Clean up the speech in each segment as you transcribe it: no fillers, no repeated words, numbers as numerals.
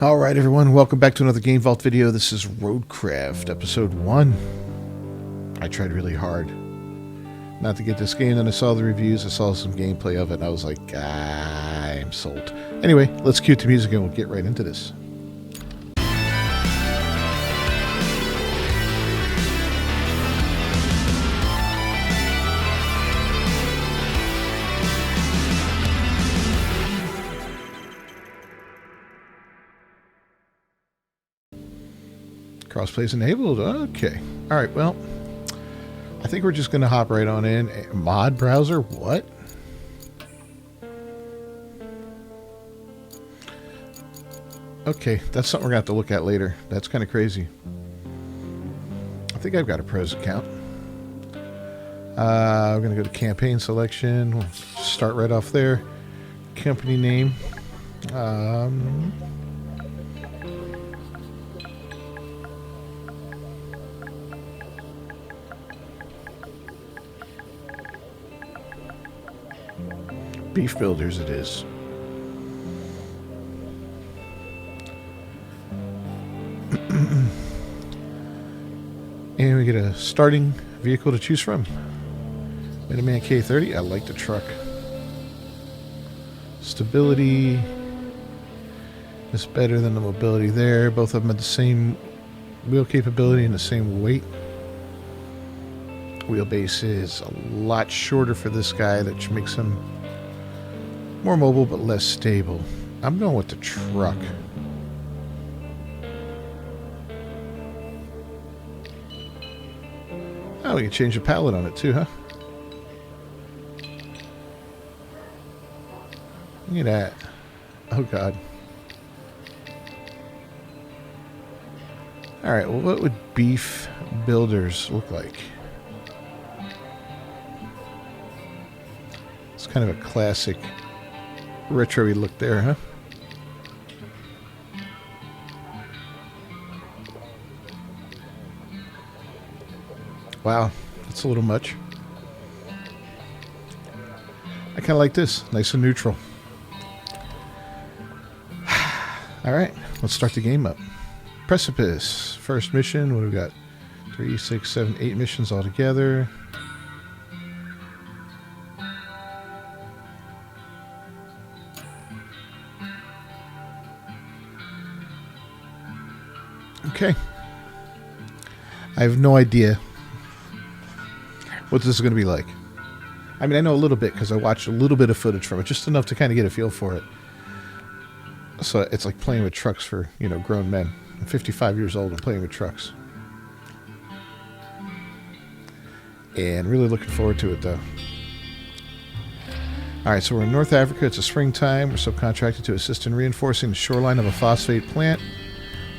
Alright everyone, welcome back to another Game Vault video. This is Roadcraft, episode 1. I tried really hard not to get this game, and I saw the reviews, I saw some gameplay of it, and I was like, I'm sold. Anyway, let's cue to music and we'll get right into this. Crossplay's enabled. Okay. Alright, well, I think we're just going to hop right on in. Mod browser? What? Okay, that's something we're going to have to look at later. That's kind of crazy. I think I've got a pros account. We're going to go to campaign selection. We'll start right off there. Company name. Beef Builders it is. And we get a starting vehicle to choose from. Miniman K30. I like the truck. Stability is better than the mobility there. Both of them have the same wheel capability and the same weight. Wheelbase is a lot shorter for this guy, that makes him more mobile but less stable. I'm going with the truck. Oh, we can change the palette on it too, huh? Look at that. Oh god. Alright, well, what would Beef Builders look like? It's kind of a classic retro-y look there, huh? Wow, that's a little much. I kind of like this. Nice and neutral. Alright, let's start the game up. Precipice. First mission. What do we got? 3, 6, 7, 8 missions altogether. Okay. I have no idea what this is going to be like. I mean, I know a little bit because I watched a little bit of footage from it, just enough to kind of get a feel for it. So it's like playing with trucks for, you know, grown men. I'm 55 years old and playing with trucks. And really looking forward to it, though. Alright, so we're in North Africa. It's a springtime. We're subcontracted to assist in reinforcing the shoreline of a phosphate plant.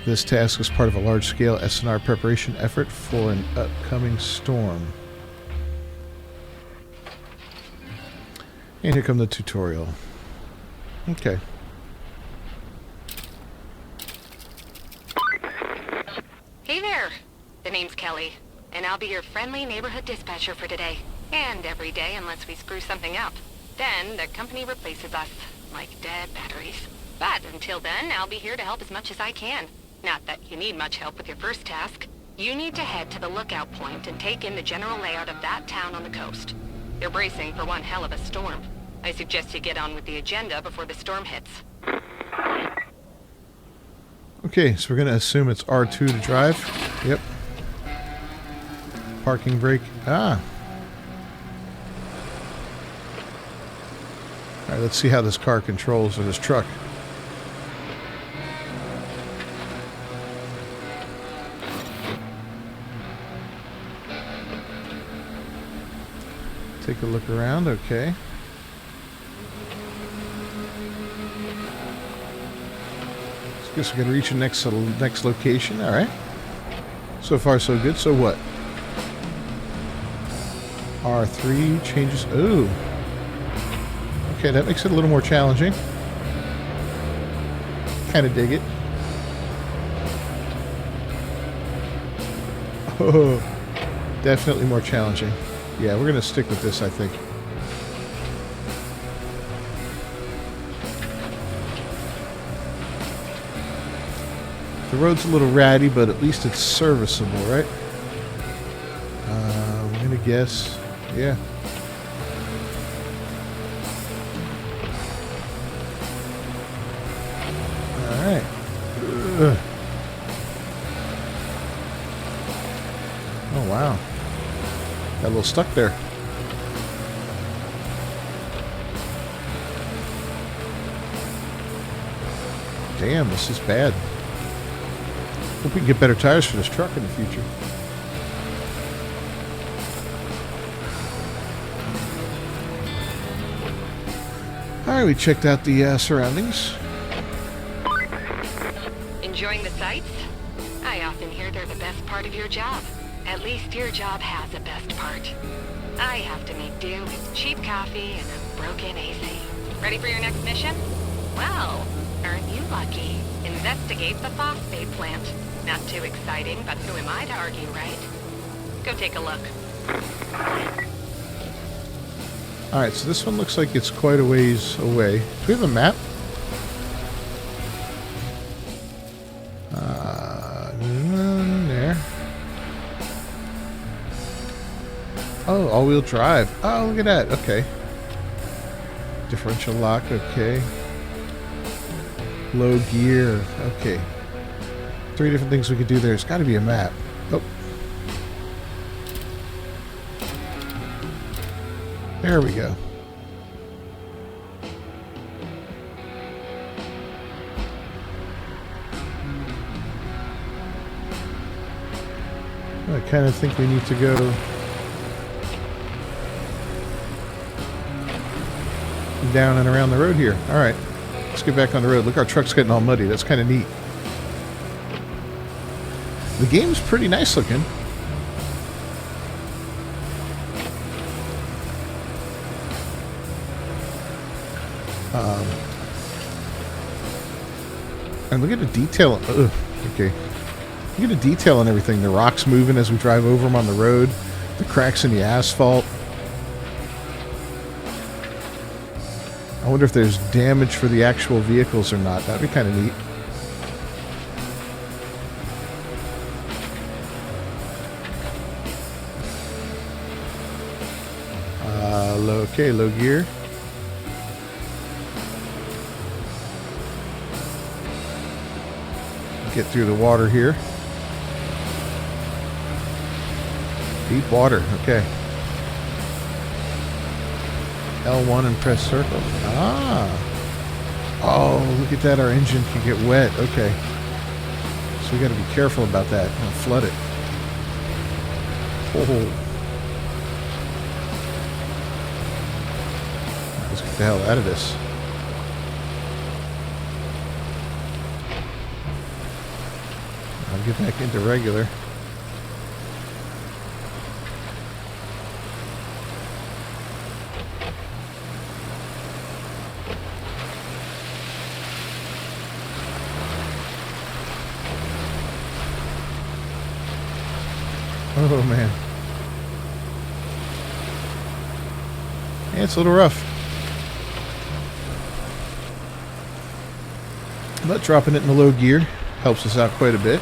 This task is part of a large-scale S&R preparation effort for an upcoming storm. And here comes the tutorial. Okay. Hey there! The name's Kelly, and I'll be your friendly neighborhood dispatcher for today. And every day unless we screw something up. Then the company replaces us, like dead batteries. But until then, I'll be here to help as much as I can. Not that you need much help with your first task. You need to head to the lookout point and take in the general layout of that town on the coast. They're bracing for one hell of a storm. I suggest you get on with the agenda before the storm hits. Okay, so we're going to assume it's R2 to drive. Yep. Parking brake. Ah. Alright, let's see how this car controls, or this truck. Take a look around, okay. So I guess we're going to reach the next location, alright. So far so good, so what? R3 changes, ooh. Okay, that makes it a little more challenging. Kind of dig it. Oh, definitely more challenging. Yeah, we're going to stick with this, I think. The road's a little ratty, but at least it's serviceable, right? I'm gonna guess, yeah. All right. Ugh. Oh wow, got a little stuck there. Damn, this is bad. Hope we can get better tires for this truck in the future. Alright, we checked out the surroundings. Enjoying the sights? I often hear they're the best part of your job. At least your job has a best part. I have to make do with cheap coffee and a broken AC. Ready for your next mission? Well, aren't you lucky? Investigate the phosphate plant. Not too exciting, but who am I to argue, right? Go take a look. Alright, so this one looks like it's quite a ways away. Do we have a map? There. Oh, all-wheel drive. Oh, look at that. Okay. Differential lock. Okay. Low gear. Okay. 3 different things we could do there. There's got to be a map. Oh. There we go. I kind of think we need to go down and around the road here. All right. Let's get back on the road. Look, our truck's getting all muddy. That's kind of neat. The game's pretty nice looking. And look at the detail. Ugh, okay. Look at the detail and everything. The rocks moving as we drive over them on the road. The cracks in the asphalt. I wonder if there's damage for the actual vehicles or not. That'd be kind of neat. Low gear. Get through the water here. Deep water, okay. L1 and press circle. Ah. Oh, look at that. Our engine can get wet. Okay. So we got to be careful about that. Don't flood it. Oh. Let's get the hell out of this. I'll get back into regular. Oh man. Yeah, it's a little rough. But dropping it in the low gear helps us out quite a bit.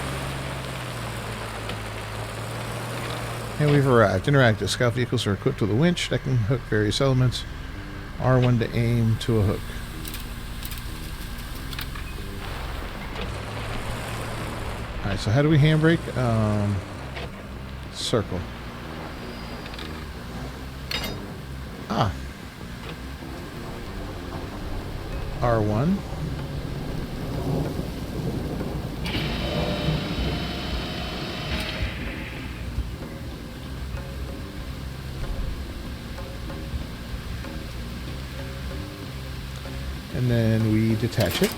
And we've arrived. Interactive. Scout vehicles are equipped with a winch that can hook various elements. R1 to aim to a hook. Alright, so how do we handbrake? Circle. Ah. R1. And then we detach it.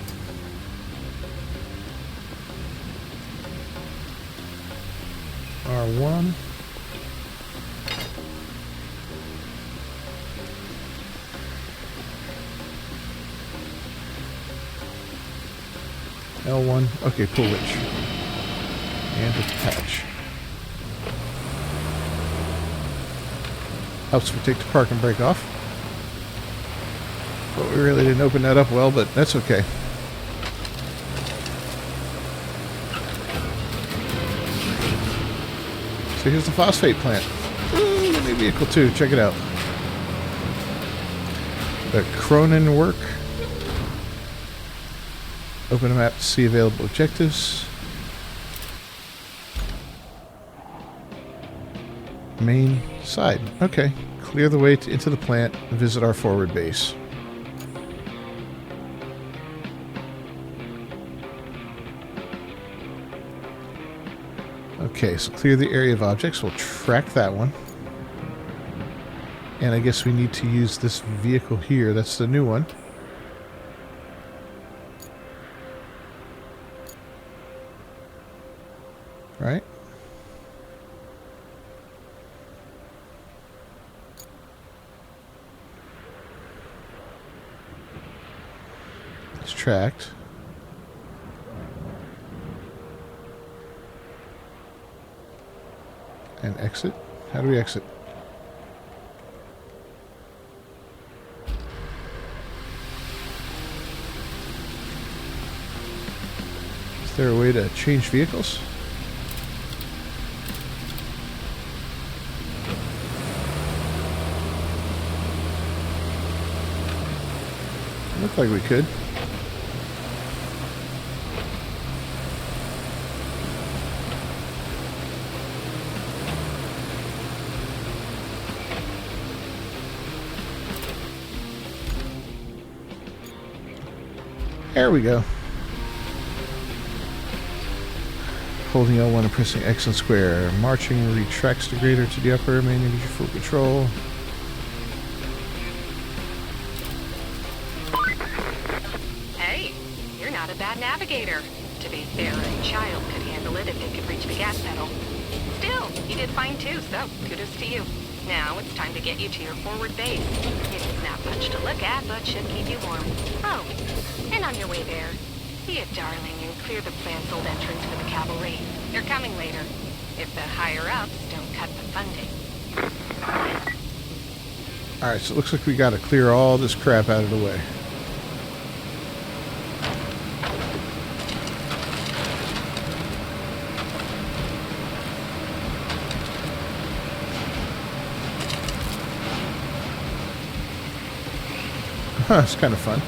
R1. L1. Okay, pull winch. And detach. Helps if we take the park and brake off. But we really didn't open that up well, but that's okay. So here's the phosphate plant. Ooh, new vehicle too. Check it out. The Cronin work. Open a map to see available objectives. Main side. Okay. Clear the way into the plant and visit our forward base. Okay, so clear the area of objects. We'll track that one. And I guess we need to use this vehicle here. That's the new one. Right? It's tracked. And exit? How do we exit? Is there a way to change vehicles? Looked like we could. There we go. Holding L1 and pressing X and square. Marching retracts the grader to the upper. Main engine full control. Hey, you're not a bad navigator. To be fair, a child could handle it if they could reach the gas pedal. Still, you did fine too, so kudos to you. Now it's time to get you to your forward base. It's not much to look at, but should keep you warm. Oh, and on your way there, be a darling and clear the plant's old entrance for the cavalry. They're coming later, if the higher-ups don't cut the funding. Alright, so it looks like we gotta clear all this crap out of the way. Huh, it's kind of fun.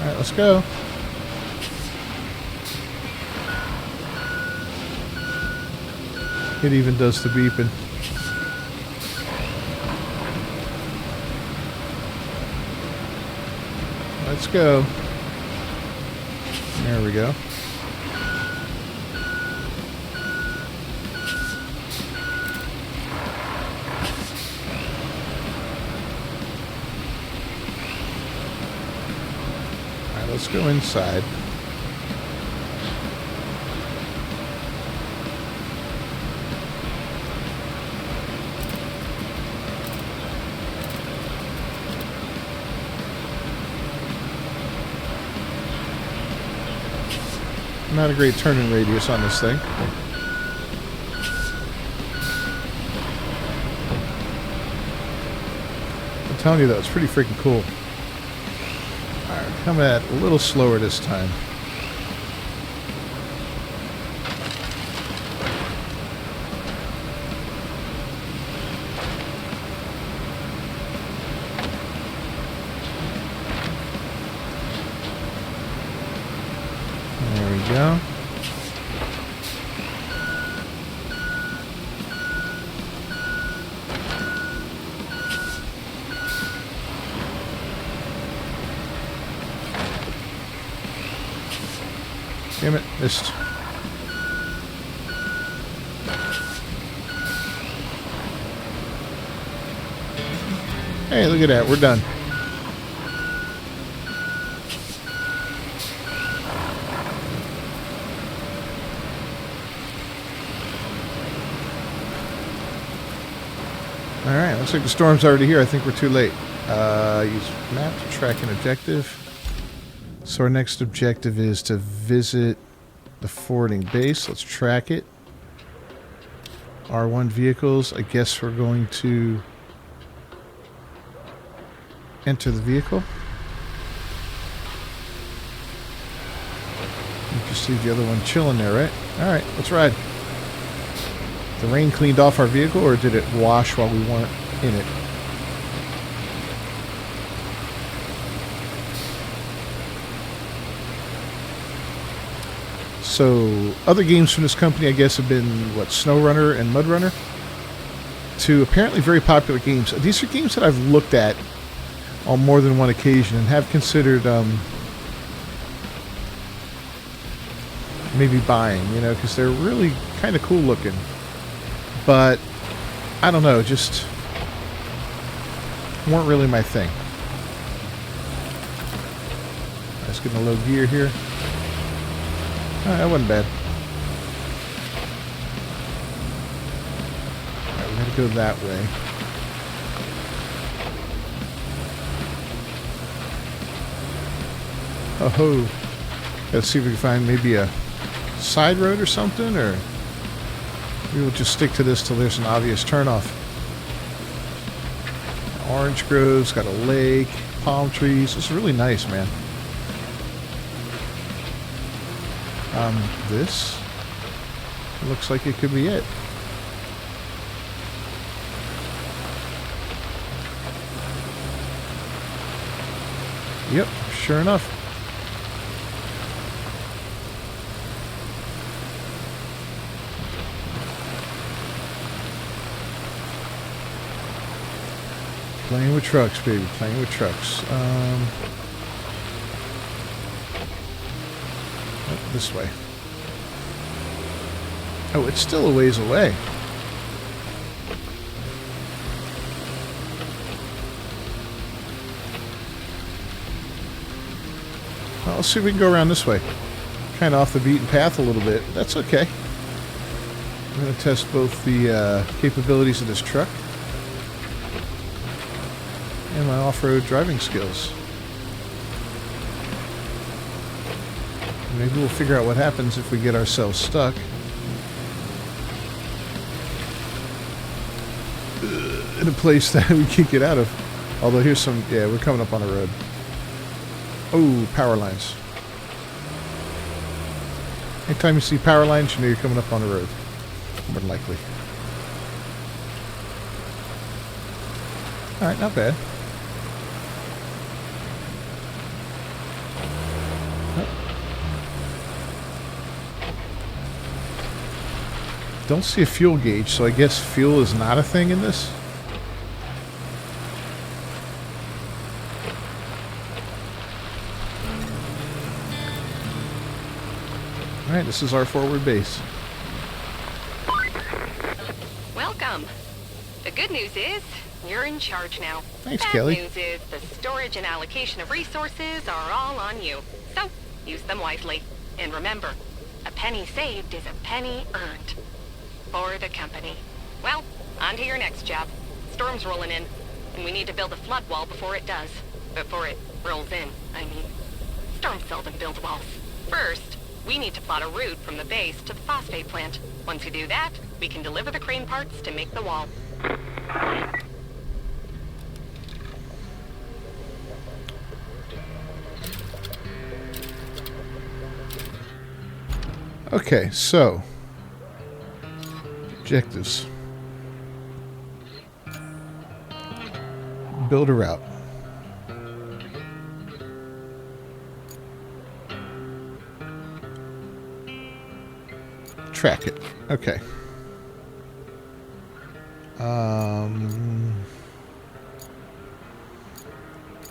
Alright, let's go. It even does the beeping. Let's go. There we go. Alright, let's go inside. Not a great turning radius on this thing. I'm telling you though, it's pretty freaking cool. Alright, coming at a little slower this time. There we go. Damn it, missed. Hey, look at that, we're done. Alright, looks like the storm's already here. I think we're too late. Use map to track an objective. So our next objective is to visit the forwarding base. Let's track it. R1 vehicles. I guess we're going to enter the vehicle. You just leave the other one chilling there, right? Alright, let's ride. The rain cleaned off our vehicle, or did it wash while we weren't in it? So, other games from this company, I guess, have been, what, SnowRunner and MudRunner? Two apparently very popular games. These are games that I've looked at on more than one occasion and have considered maybe buying, you know, because they're really kind of cool looking. But, I don't know, just weren't really my thing. Let's get a low gear here. That wasn't bad. Alright, we gotta go that way. Oh ho! Gotta see if we can find maybe a side road or something, or we will just stick to this till there's an obvious turnoff. Orange groves, got a lake, palm trees. It's really nice, man. This looks like it could be it. Yep, sure enough. Playing with trucks, baby. Playing with trucks. This way. Oh, it's still a ways away. Well, let's see if we can go around this way. Kind of off the beaten path a little bit. That's okay. I'm going to test both the capabilities of this truck and my off-road driving skills. Maybe we'll figure out what happens if we get ourselves stuck. In a place that we can't get out of. Although here's some... Yeah, we're coming up on a road. Oh, power lines. Anytime you see power lines, you know you're coming up on a road. More than likely. Alright, not bad. Don't see a fuel gauge, so I guess fuel is not a thing in this. Alright, this is our forward base. Welcome. The good news is, you're in charge now. Thanks, Kelly. Bad news is, the storage and allocation of resources are all on you. So, use them wisely. And remember, a penny saved is a penny earned. For the company. Well, on to your next job. Storm's rolling in, and we need to build a flood wall before it does. Before it rolls in, I mean. Storm seldom builds walls. First, we need to plot a route from the base to the phosphate plant. Once we do that, we can deliver the crane parts to make the wall. Okay, so... objectives. Build a route. Track it. Okay.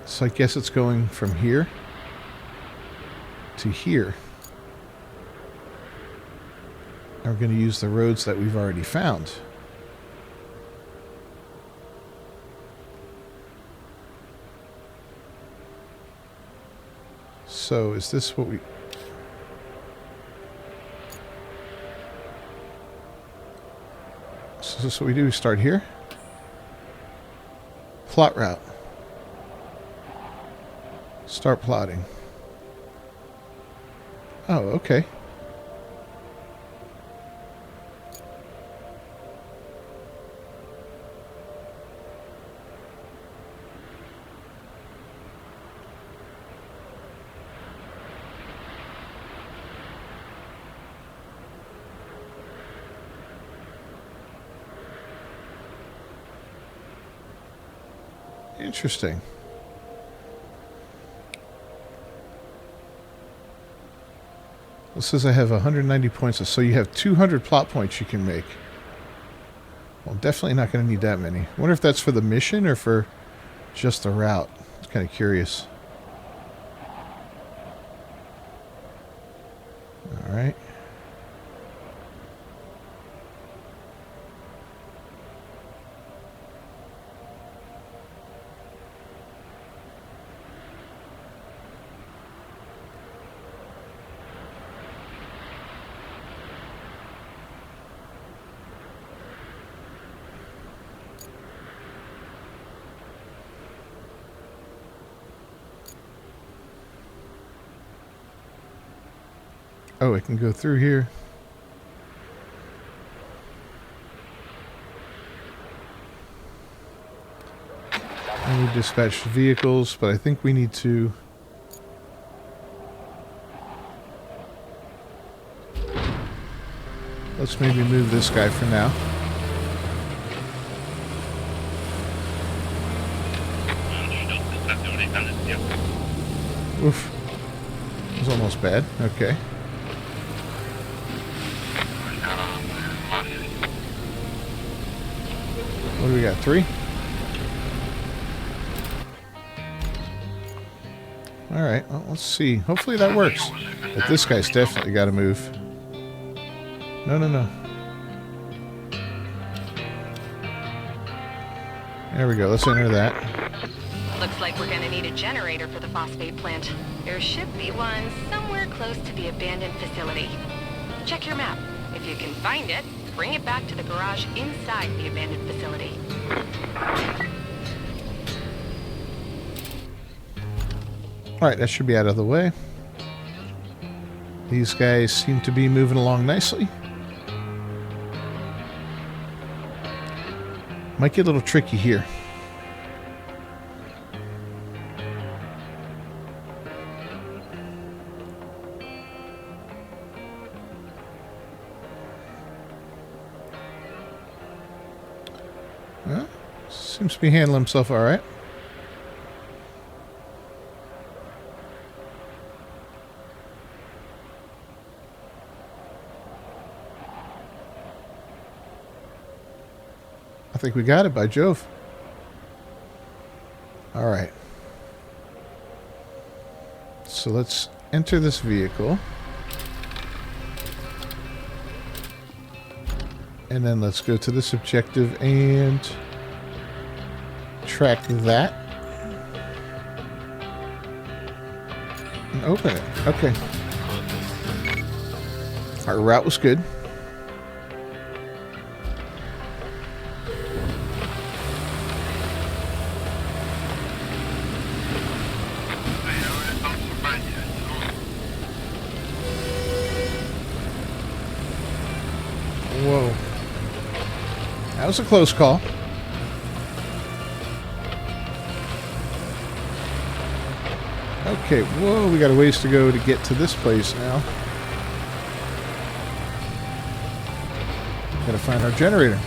So I guess it's going from here to here. And we're going to use the roads that we've already found. So is this what we... So is this what we do? We start here? Plot route. Start plotting. Oh, okay. Interesting. It says I have 190 points, so you have 200 plot points you can make. Well, definitely not going to need that many. I wonder if that's for the mission or for just the route. It's kind of curious. All right. Oh, I can go through here. I need dispatched vehicles, but I think we need to... Let's maybe move this guy for now. Oof. It was almost bad. Okay. What do we got? 3? Alright, well, let's see. Hopefully that works. But this guy's definitely got to move. No, no, no. There we go. Let's enter that. Looks like we're gonna need a generator for the phosphate plant. There should be one somewhere close to the abandoned facility. Check your map. If you can find it, bring it back to the garage inside the abandoned facility. Alright, that should be out of the way. These guys seem to be moving along nicely. Might get a little tricky here. Well, seems to be handling himself all right. I think we got it, by Jove. All right. So let's enter this vehicle. And then let's go to this objective and track that. And open it. Okay. Our route was good. Whoa. That was a close call. Okay, whoa, we got a ways to go to get to this place now. Gotta find our generator.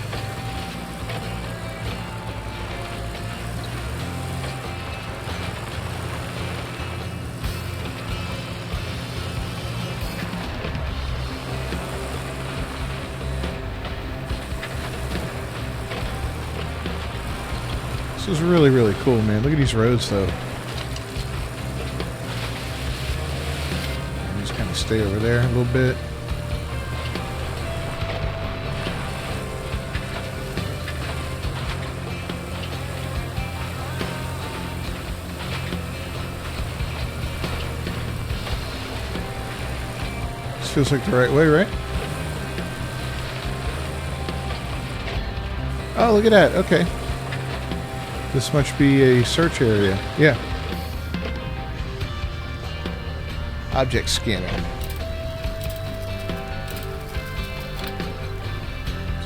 This is really, really cool, man. Look at these roads, though. Just kind of stay over there a little bit. This feels like the right way, right? Oh, look at that. Okay. This must be a search area. Yeah. Object scanner.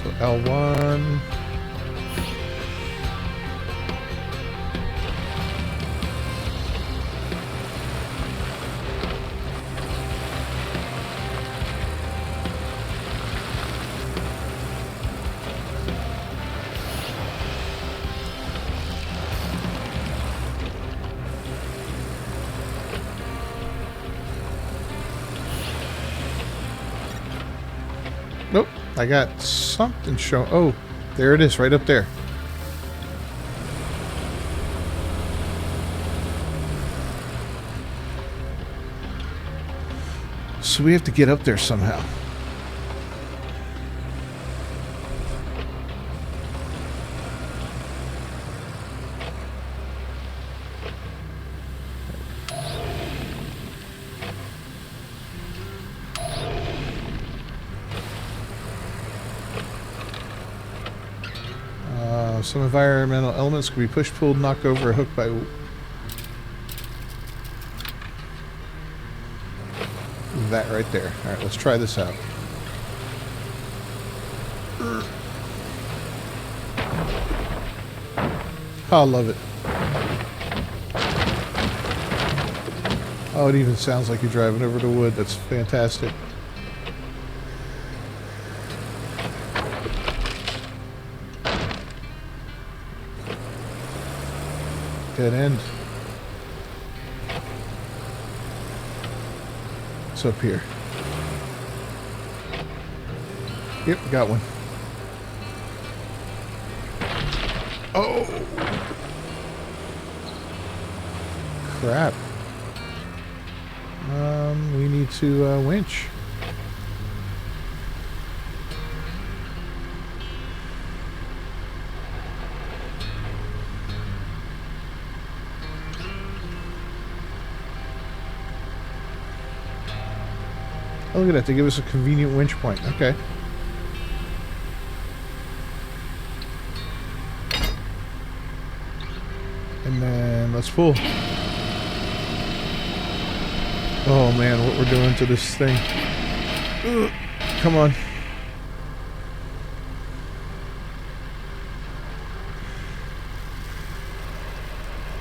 So L1. Nope. I got something showing. Oh, there it is, right up there. So we have to get up there somehow. Some environmental elements can be pushed, pulled, knocked over, or hooked by... that right there. Alright, let's try this out. Oh, I love it. Oh, it even sounds like you're driving over the wood. That's fantastic. Dead end. What's up here? Yep, got one. Oh! Crap. We need to winch. Oh, look at that. They give us a convenient winch point. Okay. And then let's pull. Oh man, what we're doing to this thing. Ugh. Come on.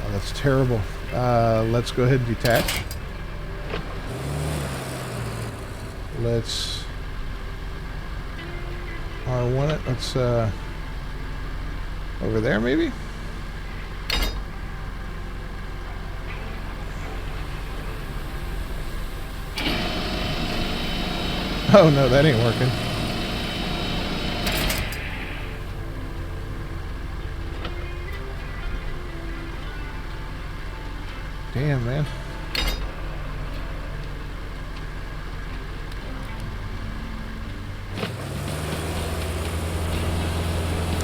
Oh, that's terrible. Let's go ahead and detach. Let's R1 it. Let's over there maybe? Oh no, that ain't working. Damn, man.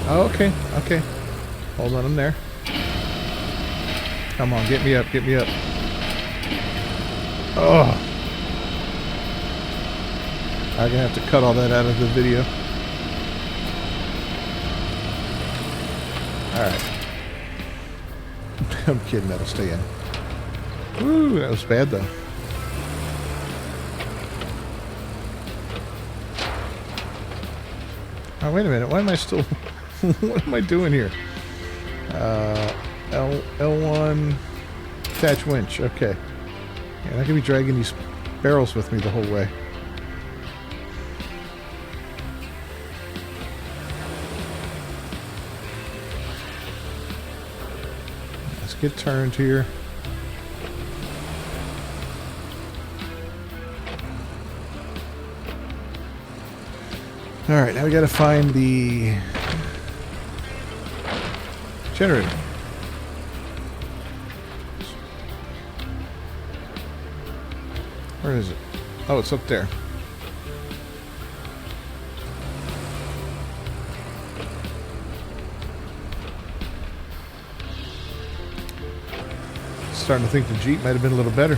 Oh, okay, okay. Hold on, I'm there. Come on, get me up, get me up. Oh. I'm gonna have to cut all that out of the video. Alright. I'm kidding, that'll stay in. Woo, that was bad though. Oh, wait a minute, why am I still... what am I doing here? L1 attach winch, okay. Yeah, I'm not gonna be dragging these barrels with me the whole way. Let's get turned here. Alright, now we gotta find the generator. Where is it? Oh, it's up there. Starting to think the Jeep might have been a little better.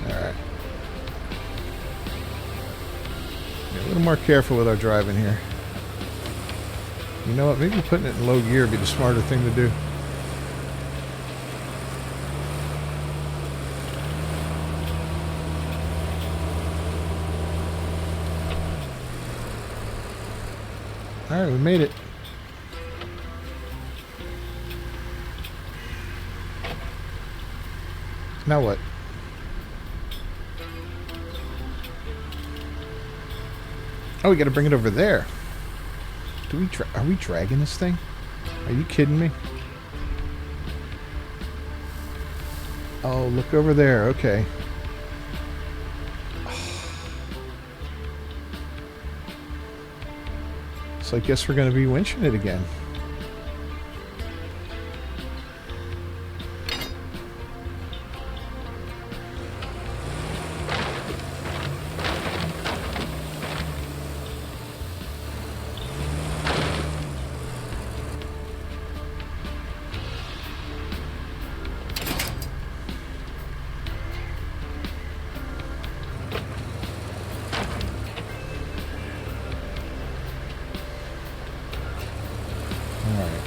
Alright. Be a little more careful with our driving here. You know what? Maybe putting it in low gear would be the smarter thing to do. Alright, we made it. Now what? Oh, we gotta bring it over there. Are we dragging this thing? Are you kidding me? Oh, look over there. Okay. So I guess we're going to be winching it again.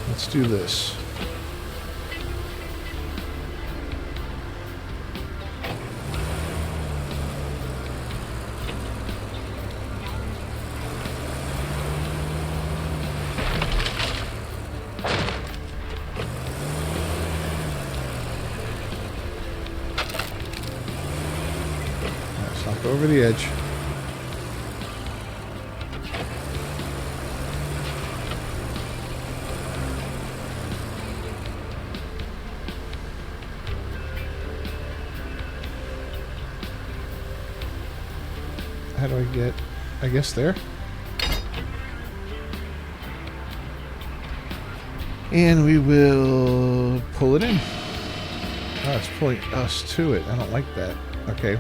Let's do this. Let's not go over the edge. How do I get, I guess there? And we will pull it in. Oh, it's pulling us to it. I don't like that. Okay.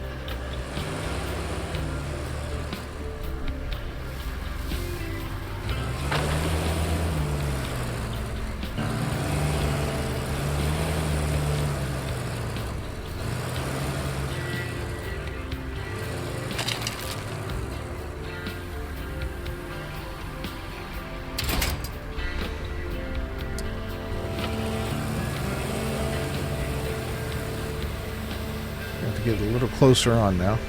Get a little closer on now.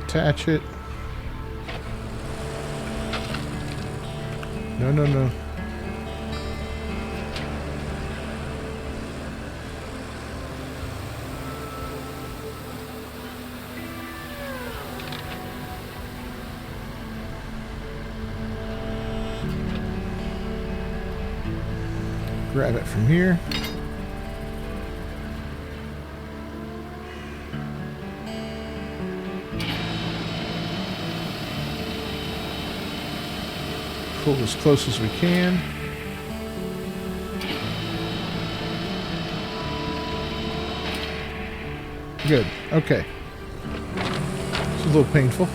Detach it. No, no, no. Grab it from here. Pull as close as we can. Good. Okay. It's a little painful.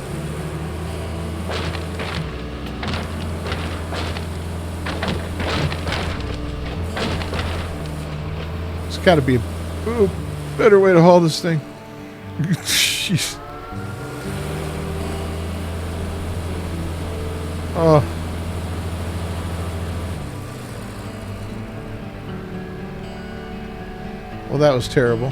It's got to be a better way to haul this thing. Jeez. Oh. Well, that was terrible.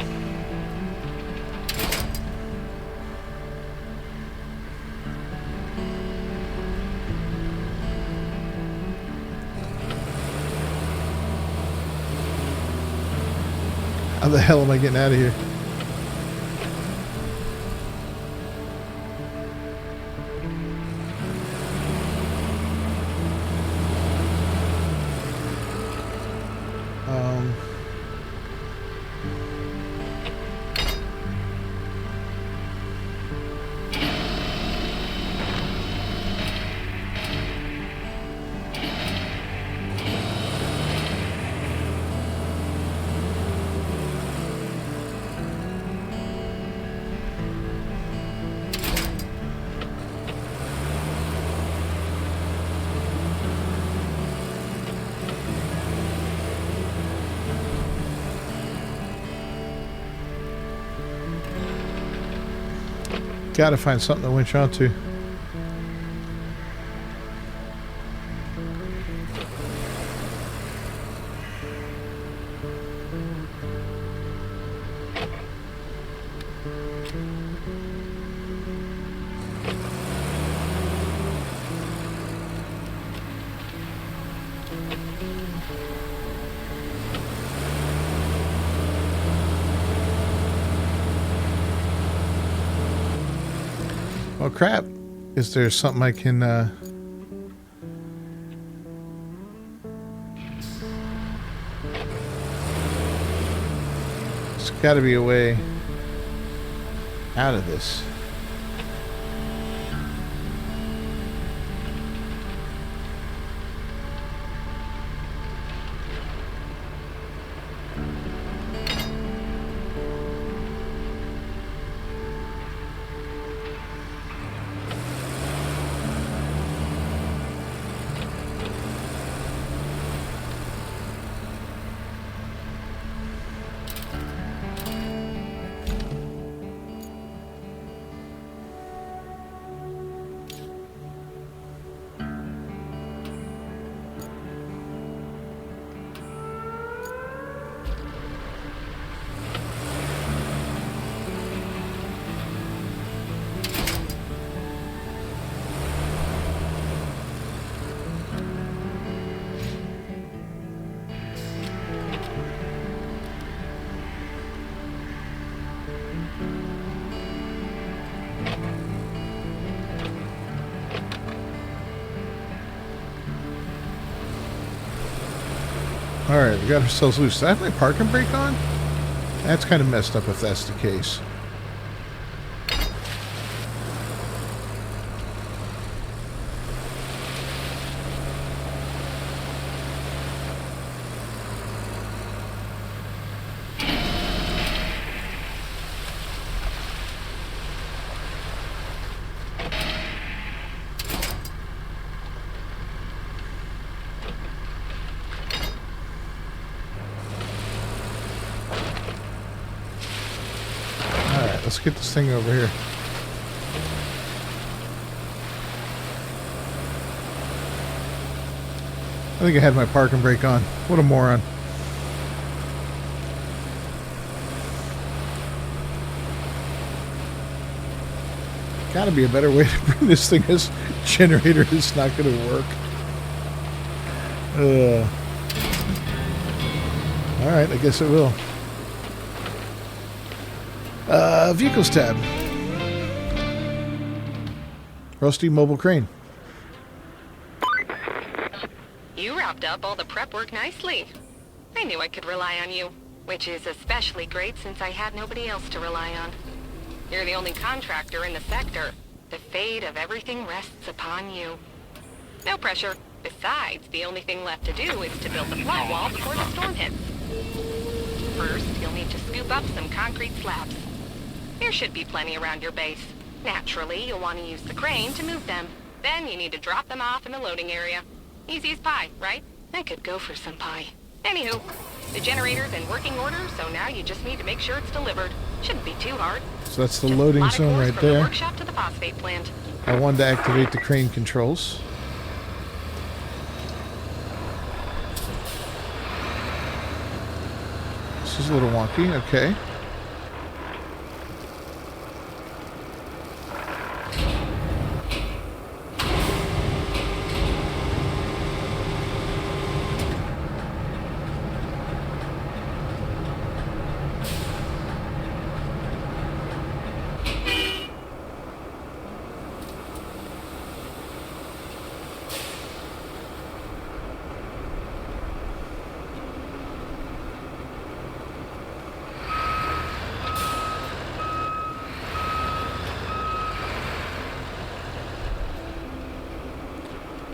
How the hell am I getting out of here? Gotta find something to winch onto. Oh crap. Is there something I can there's gotta be a way out of this. Alright, we got ourselves loose. Did I have my parking brake on? That's kind of messed up if that's the case. Let's get this thing over here. I think I had my parking brake on. What a moron. Gotta be a better way to bring this thing. This generator is not going to work. Alright, I guess it will. Vehicles tab. Rusty mobile crane. You wrapped up all the prep work nicely. I knew I could rely on you, which is especially great since I had nobody else to rely on. You're the only contractor in the sector. The fate of everything rests upon you. No pressure. Besides, the only thing left to do is to build the flood wall before the storm hits. First, you'll need to scoop up some concrete slabs. There should be plenty around your base. Naturally, you'll want to use the crane to move them. Then you need to drop them off in the loading area. Easy as pie, right? I could go for some pie. Anywho, the generator's in working order, so now you just need to make sure it's delivered. Shouldn't be too hard. So that's the loading zone right from the there. workshop to the phosphate plant. I wanted to activate the crane controls. This is a little wonky. Okay.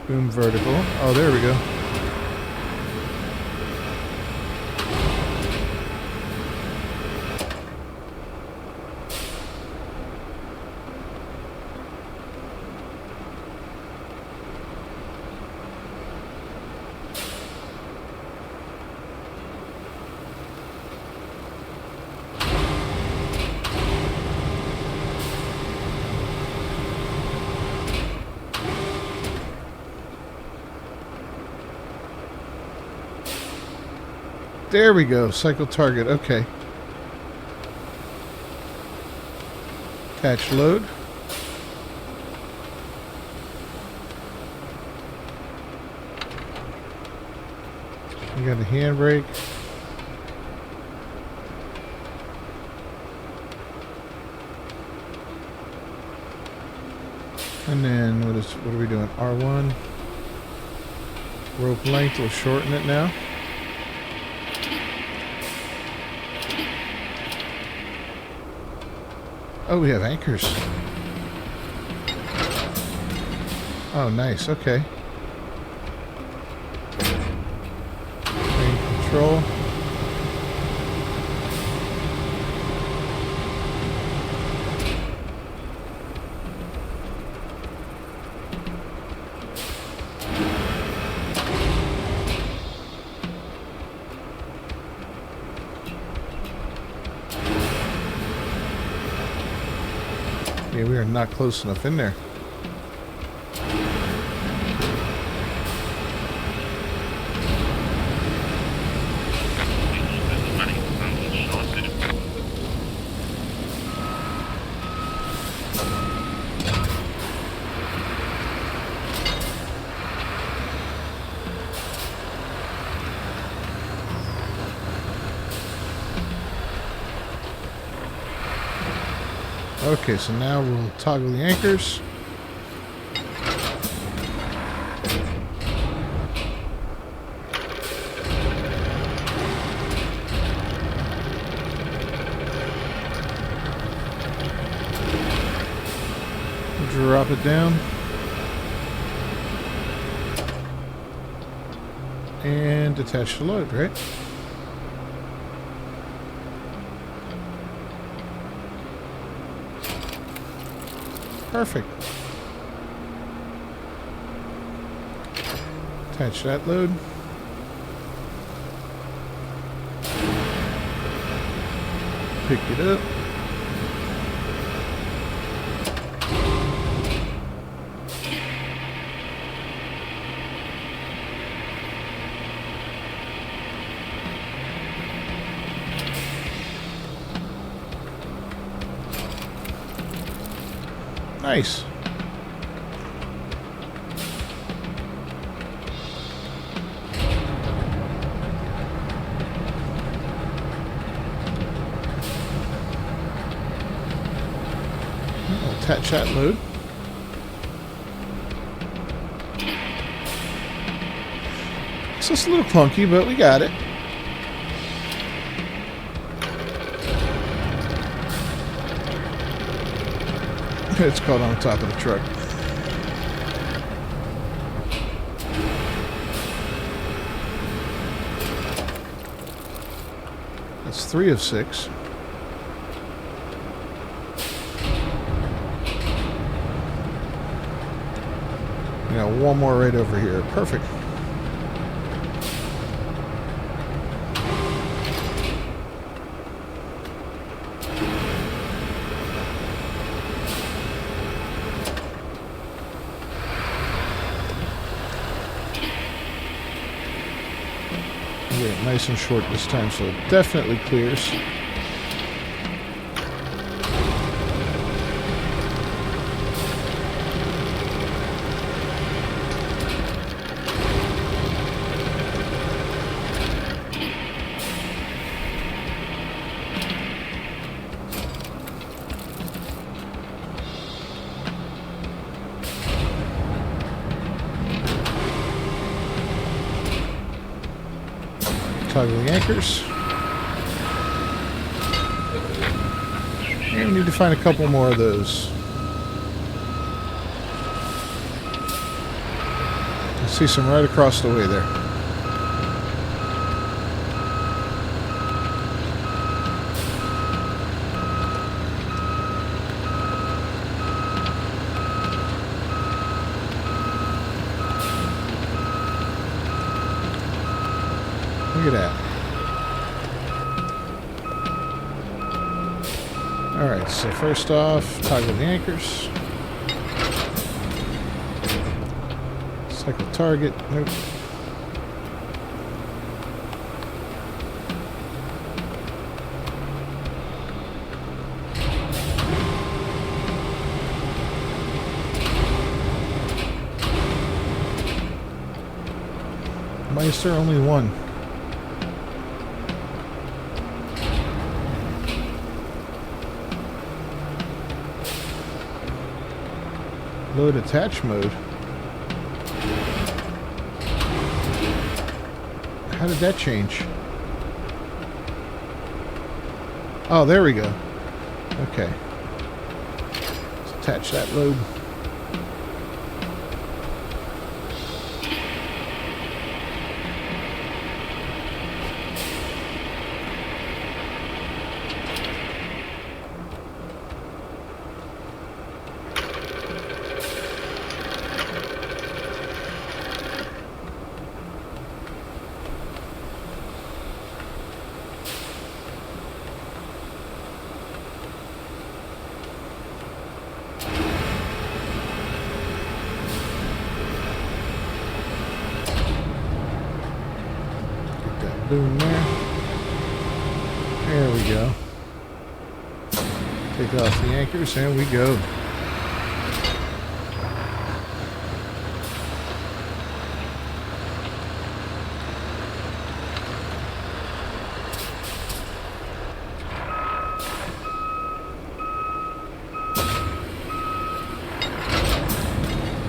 Boom vertical. Oh, there we go. There we go. Cycle target. Okay. Attach load. We got a handbrake. And then what are we doing? R1. Rope length, we'll shorten it now. Oh, we have anchors. Oh, nice. Okay. Main control. Yeah, we are not close enough in there. Okay, so now we'll toggle the anchors. Drop it down. And detach the load, right? Perfect. Attach that load. Pick it up. Nice. I'll attach that load. It's just a little clunky, but we got it. It's caught on top of the truck. That's 3 of 6. We got one more right over here. Perfect. Nice and short this time, so it definitely clears. Toggle the anchors. And we need to find a couple more of those. I see some right across the way there. Look at that. Alright, so first off, toggle the anchors. Cycle target. Nope. Why is there only one? Load attach mode. How did that change? Oh, there we go. Okay. Let's attach that load. Boom there. There we go. Take off the anchors and we go.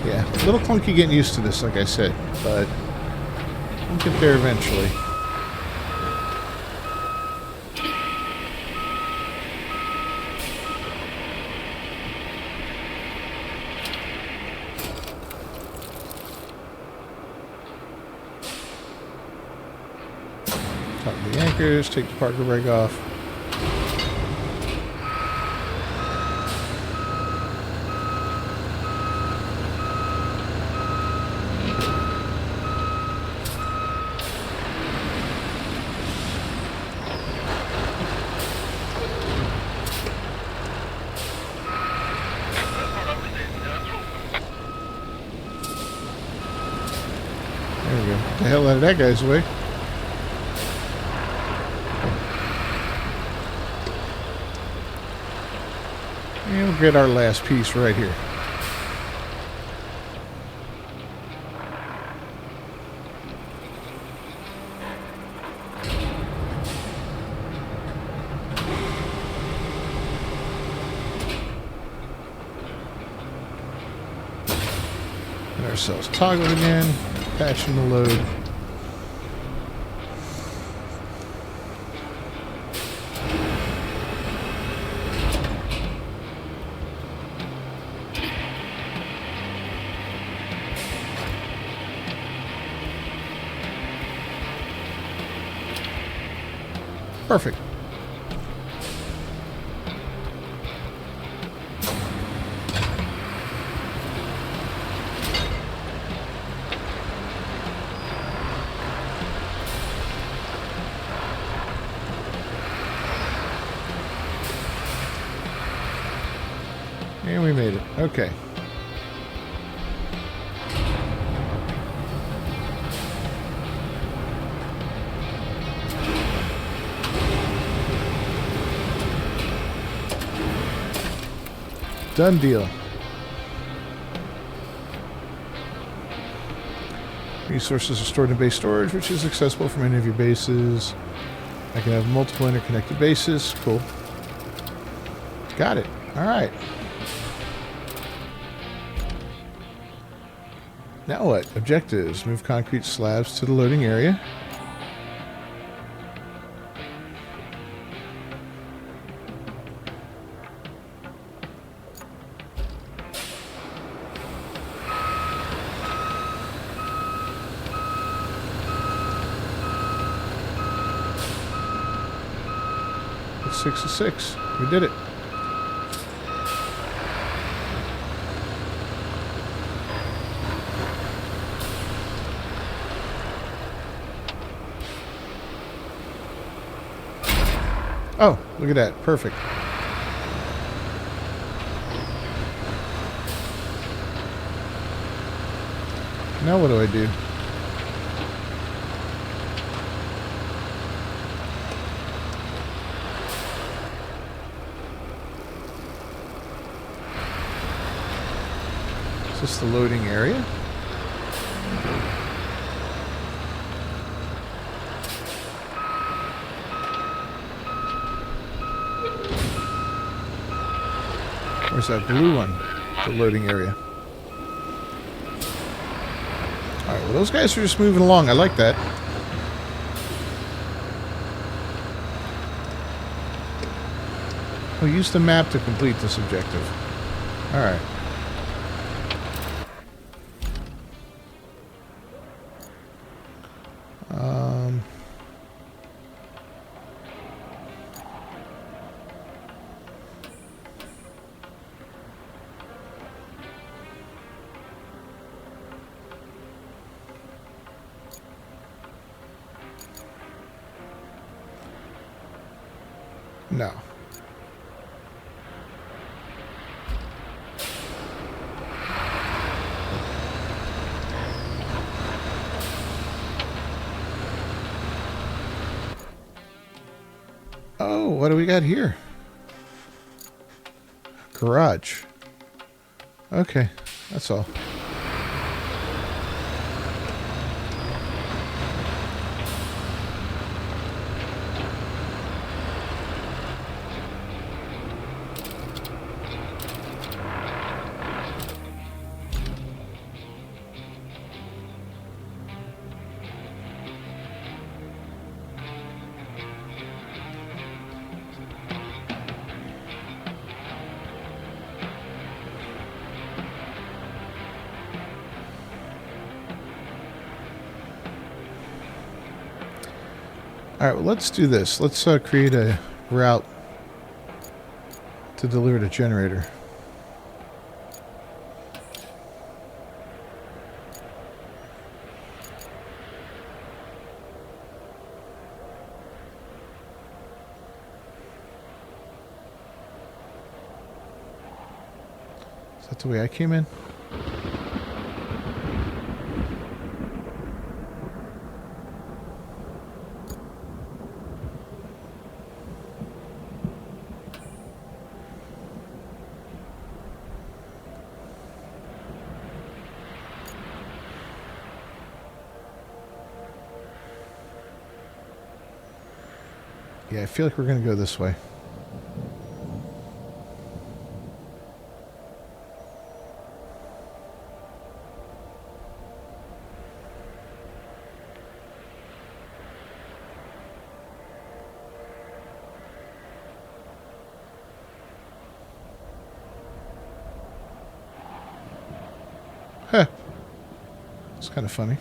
Yeah, a little clunky getting used to this, like I said, but we'll get there eventually. The anchors, take the Parker rig off. There we go. Get the hell out of that guy's way. And we'll get our last piece right here. Get ourselves toggled again, patching the load. Perfect. And we made it. Okay. Done deal. Resources are stored in base storage, which is accessible from any of your bases. I can have multiple interconnected bases. Cool. Got it. All right. Now what? Objectives. Move concrete slabs to the loading area. It's 6 to 6. We did it. Oh, look at that. Perfect. Now what do I do? Is this the loading area? Where's that blue one? The loading area. those guys are just moving along. I like that. We'll use the map to complete this objective. Alright. No. Oh, what do we got here? Garage. Okay, that's all. All right, well, let's do this. Let's create a route to deliver the generator. Is that the way I came in? Yeah, I feel like we're going to go this way. Huh. It's kind of funny.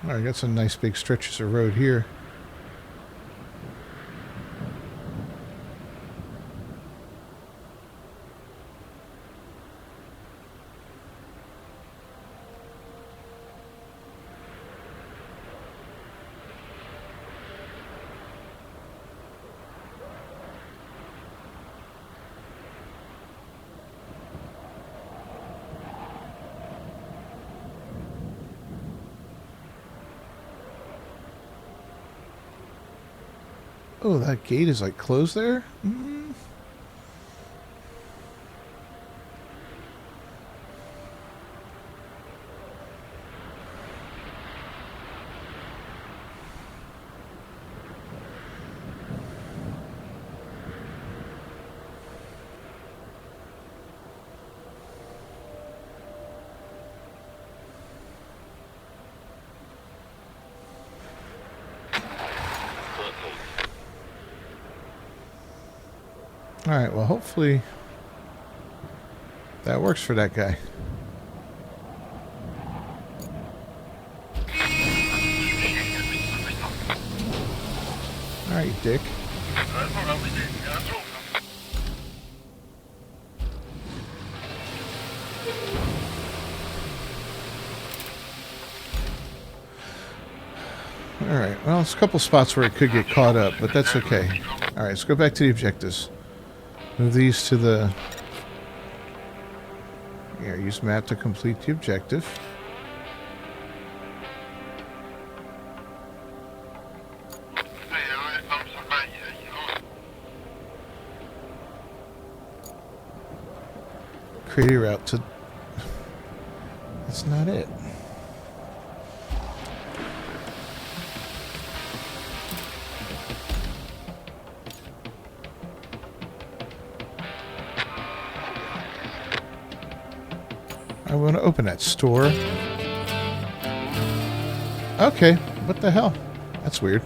Alright, got some nice big stretches of road here. Oh, that gate is like closed there? Mm. Alright, well, hopefully that works for that guy. Alright, you dick. Alright, well, there's a couple spots where it could get caught up, but that's okay. Alright, let's go back to the objectives. Move these to the... Here, use map to complete the objective. Create a route to... That's not it. I want to open that store. Okay, what the hell? That's weird.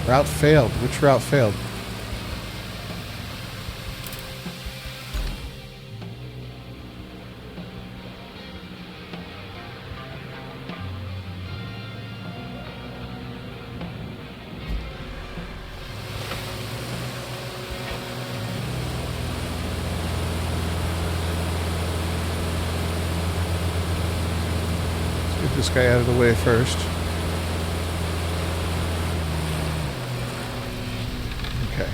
Route failed. Which route failed? Let's get this guy out of the way first. Okay.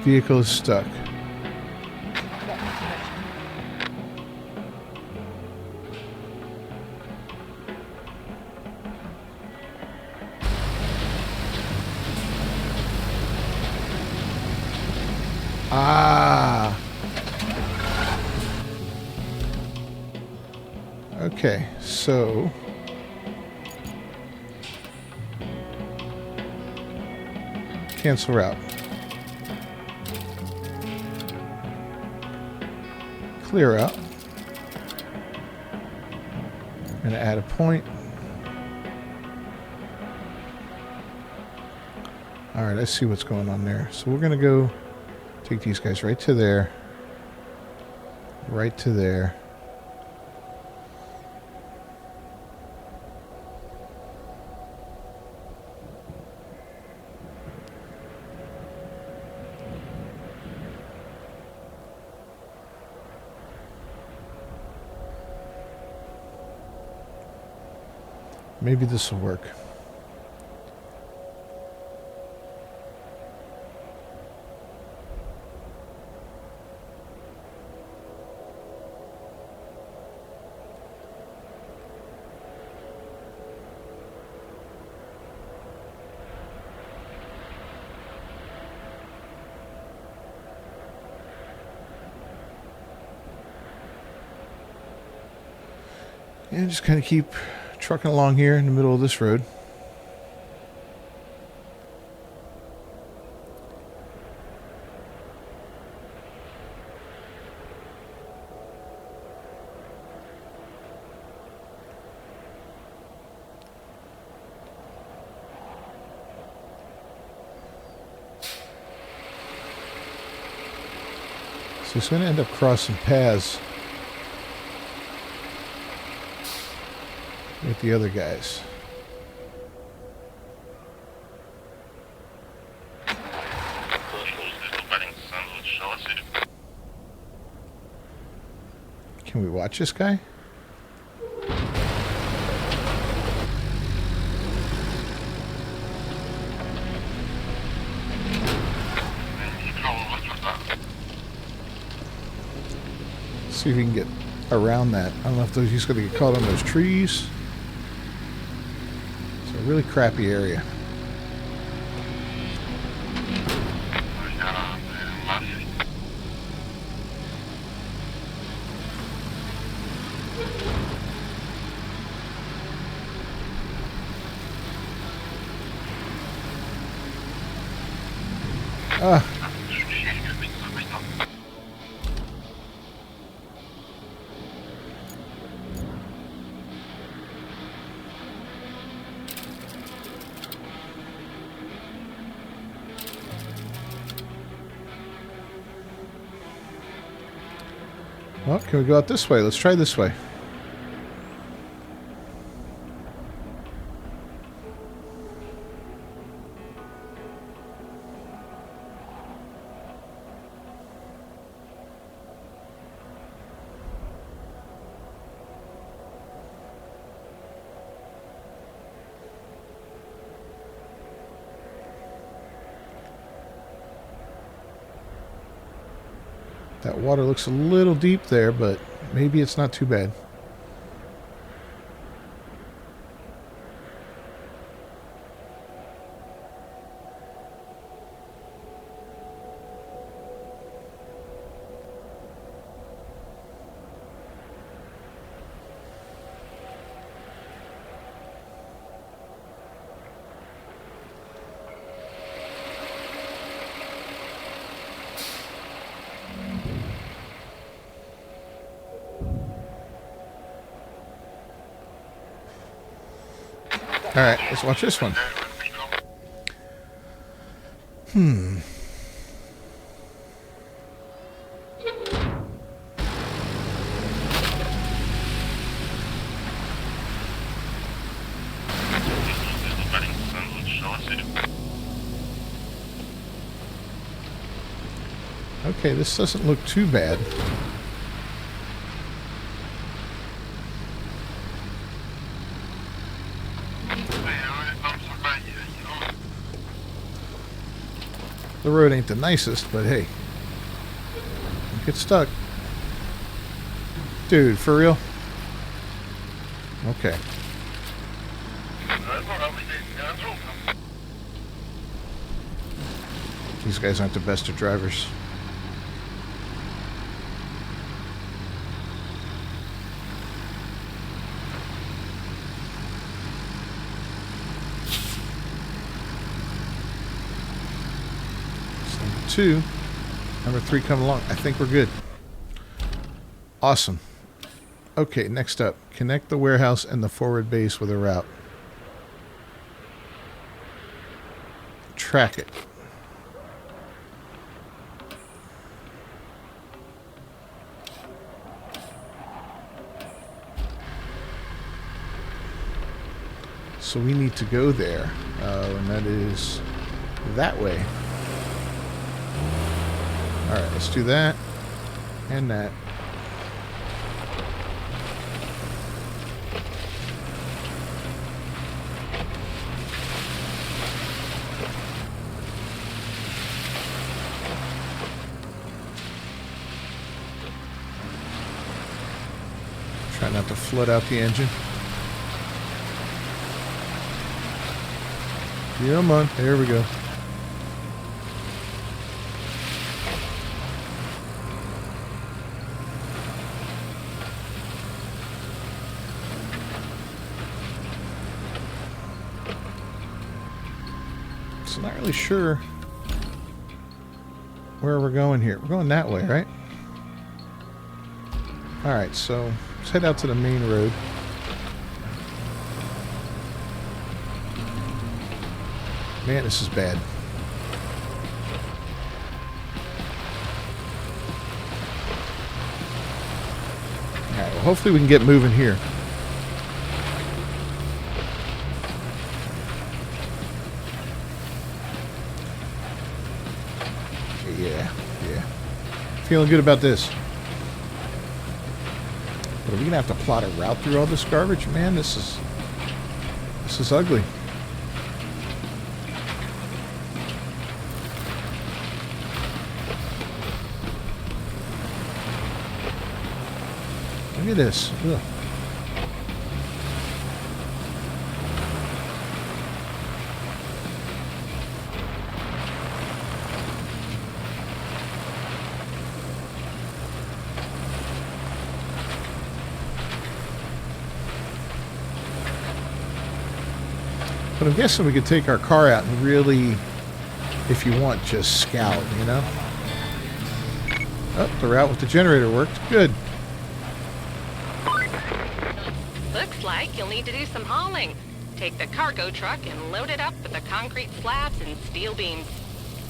Vehicle is stuck. Ah. Okay, so cancel route. Clear out. I'm going to add a point. Alright, I see what's going on there. So we're going to go take these guys right to there. Right to there. Maybe this will work. And just kind of keep trucking along here in the middle of this road. So it's going to end up crossing paths with the other guys. Can we watch this guy? See if we can get around that. I don't know if he's going to get caught on those trees. It's a really crappy area. Ah. Well, can we go out this way? Let's try this way. That water looks a little deep there, but maybe it's not too bad. Alright, let's watch this one. Okay, this doesn't look too bad. The road ain't the nicest, but hey. Don't get stuck. Dude, for real? Okay. These guys aren't the best of drivers. Number 2. Number 3 coming along. I think we're good. Awesome. Okay, next up. Connect the warehouse and the forward base with a route. Track it. So we need to go there. And that is that way. Alright, let's do that. And that. Try not to flood out the engine. Come on, there we go. So not really sure where we're going here. We're going that way, right? Alright, so let's head out to the main road. Man, this is bad. Alright, well hopefully we can get moving here. Yeah. Feeling good about this. But are we gonna have to plot a route through all this garbage? Man, this is ugly. Look at this. Ugh. But I'm guessing we could take our car out and really, if you want, just scout, you know? Oh, the route with the generator worked. Good. Looks like you'll need to do some hauling. Take the cargo truck and load it up with the concrete slabs and steel beams.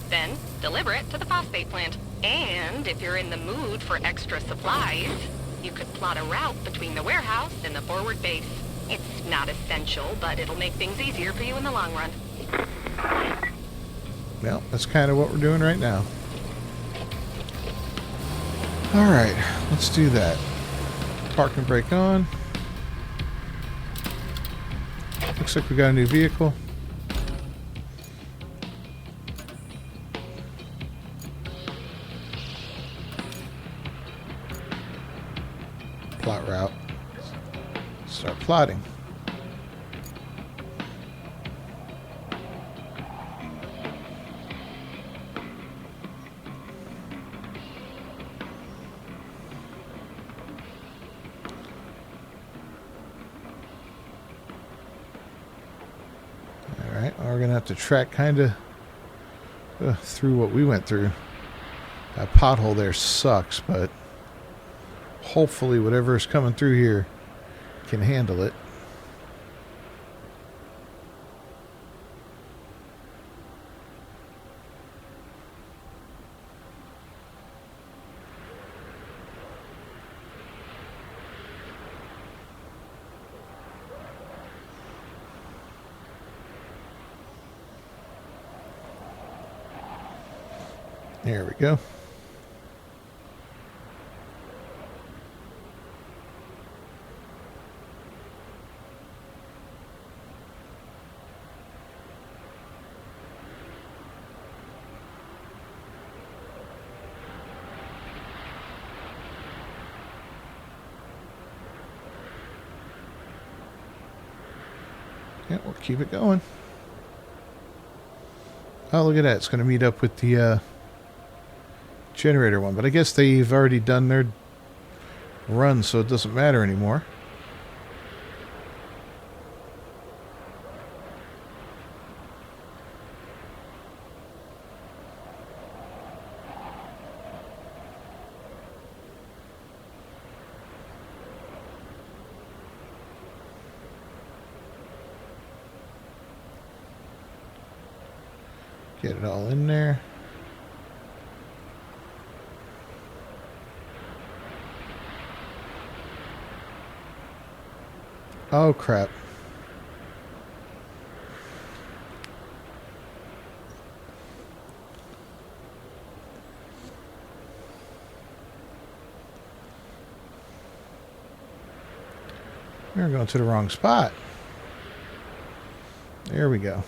Then deliver it to the phosphate plant. And if you're in the mood for extra supplies, you could plot a route between the warehouse and the forward base. It's not essential, but it'll make things easier for you in the long run. Well, that's kind of what we're doing right now. Alright, let's do that. Park and brake on. Looks like we got a new vehicle. Plot route. Start plotting. Alright, we're going to have to track kind of through what we went through. That pothole there sucks, but hopefully whatever is coming through here can handle it. There we go. Yeah, we'll keep it going. Oh, look at that. It's going to meet up with the generator one. But I guess they've already done their run, so it doesn't matter anymore. Get it all in there. Oh, crap. We're going to the wrong spot. There we go.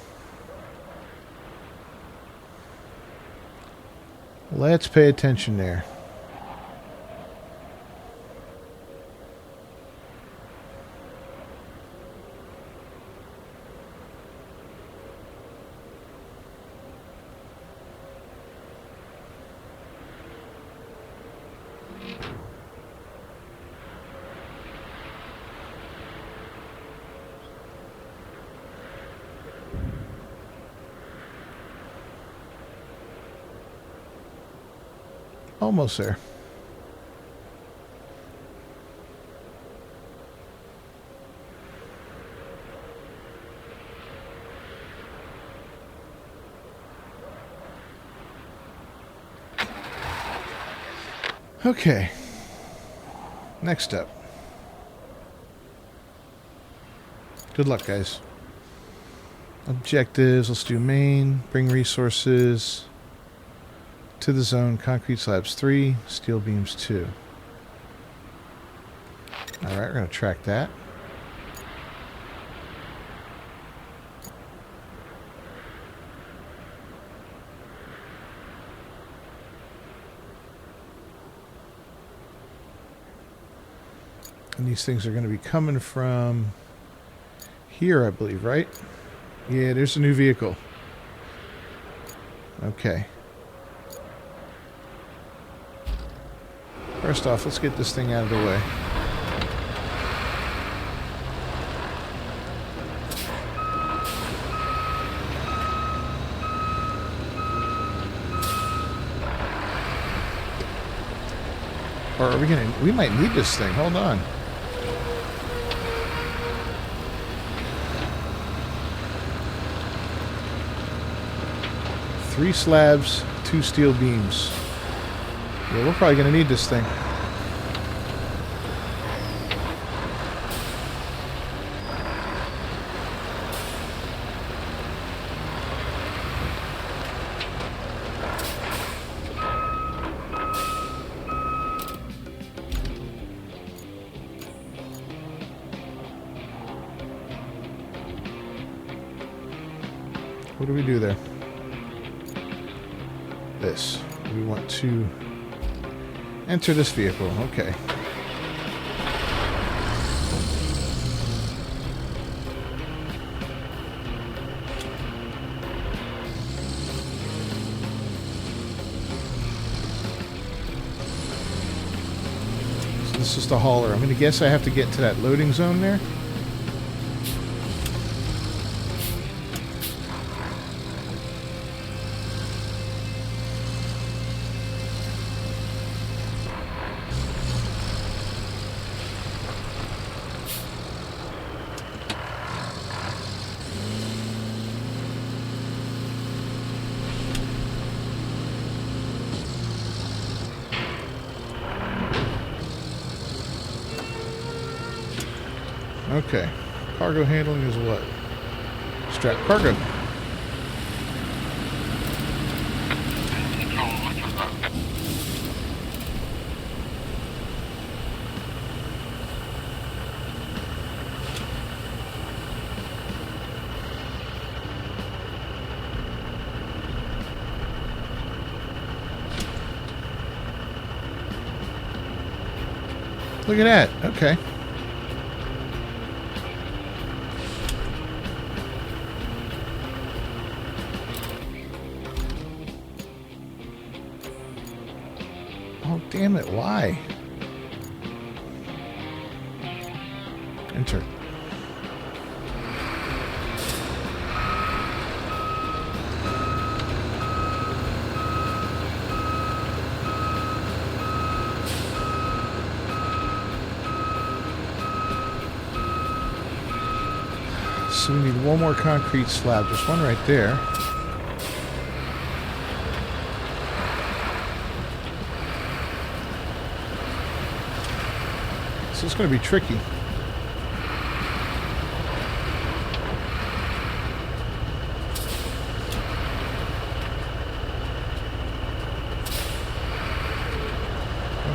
Let's pay attention there. Almost there. Okay. Next up. Good luck, guys. Objectives. Let's do main. Bring resources to the zone. Concrete slabs 3. Steel beams 2. Alright, we're going to track that. And these things are going to be coming from here, I believe, right? Yeah, there's a new vehicle. Okay. First off, let's get this thing out of the way. Or are we gonna... We might need this thing. Hold on. Three slabs, 2 steel beams. Yeah, we're probably going to need this thing. What do we do there? This. We want to enter this vehicle. Okay. So this is the hauler. I'm going to guess I have to get into that loading zone there. Okay. Cargo handling is what? Strap cargo. Look at that. Okay. Oh, damn it. Why? Enter. So we need one more concrete slab. Just one right there. So it's going to be tricky.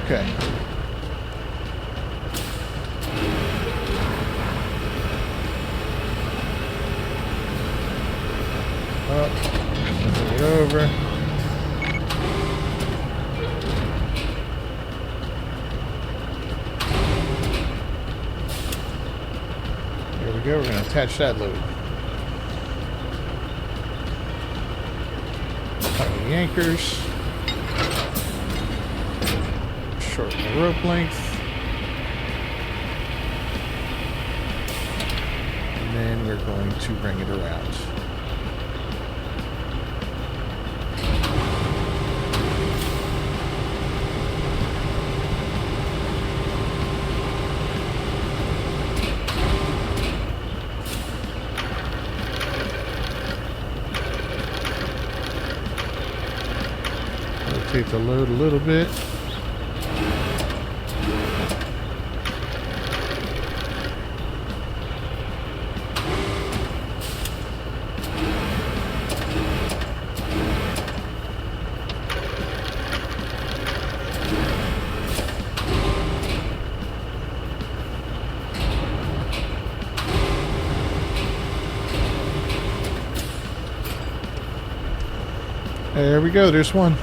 Okay. Move it over. There we go. We're going to attach that load. Tighten the anchors. Shorten the rope length. And then we're going to bring it around. Rotate the load a little bit. There we go, there's one.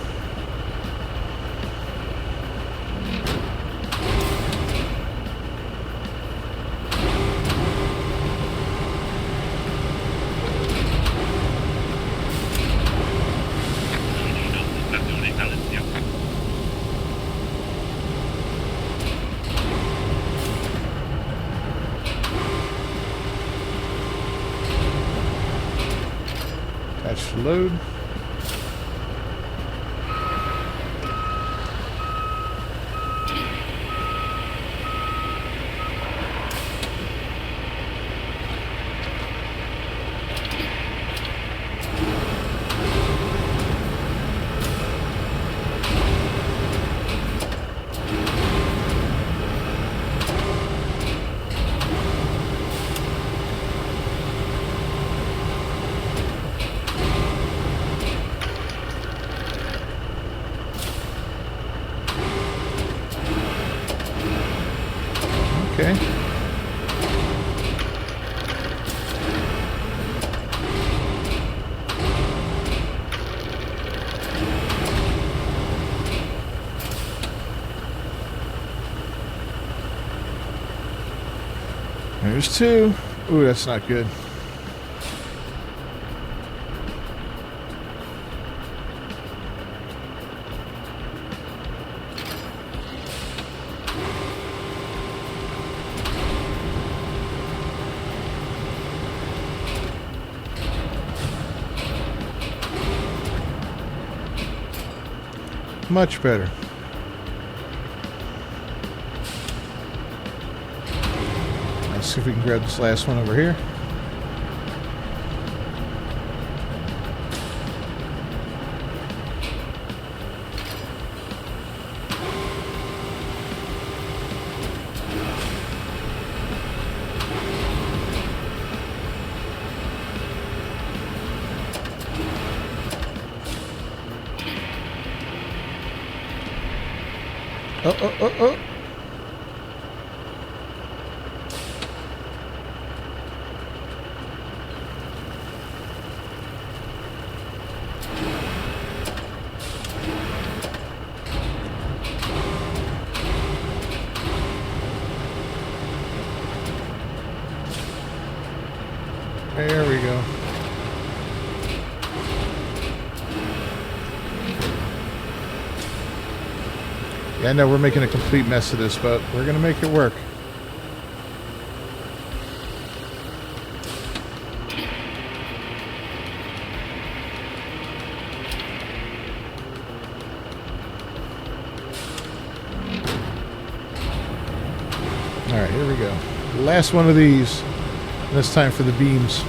Attach the load. Okay. There's two. Ooh, that's not good. Much better. Let's see if we can grab this last one over here. Oh. There we go. Yeah, I know we're making a complete mess of this, but we're going to make it work. Alright, here we go. Last one of these. And it's time for the beams.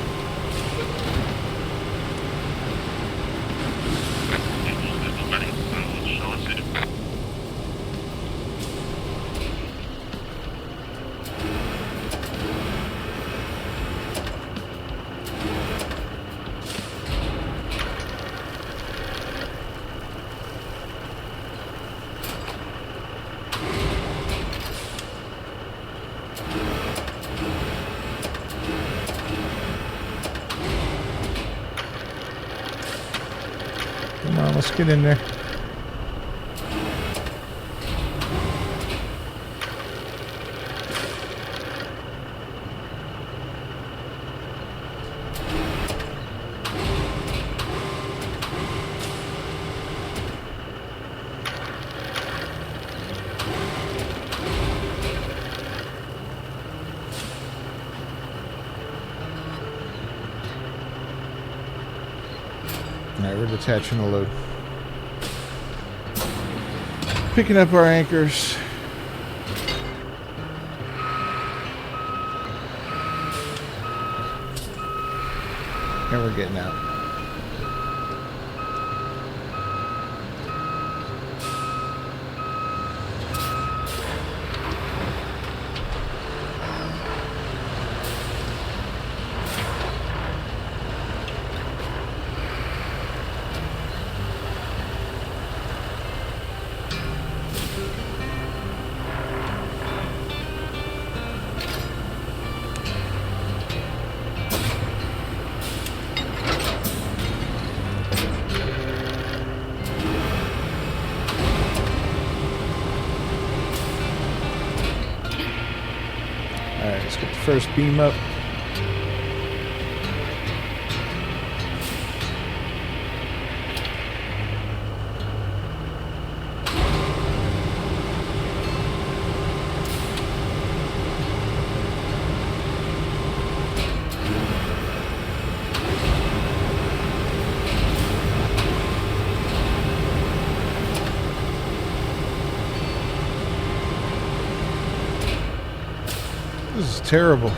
Come on, let's get in there. Alright, we're detaching the load. Picking up our anchors. And we're getting out. Alright, let's get the first beam up. This is terrible.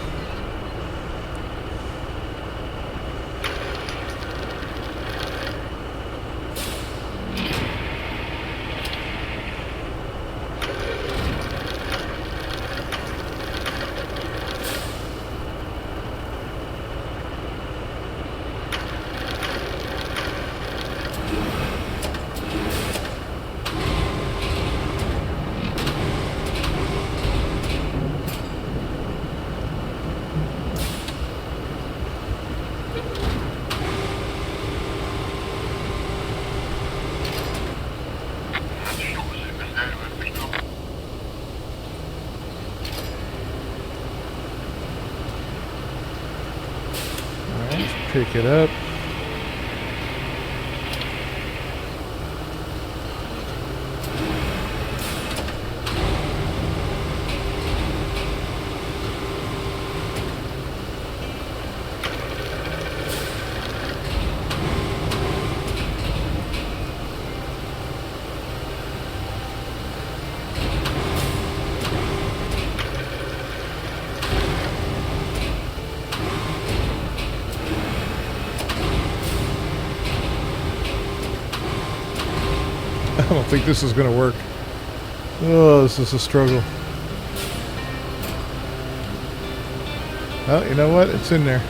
Pick it up. I don't think this is going to work. Oh, this is a struggle. Oh, you know what? It's in there.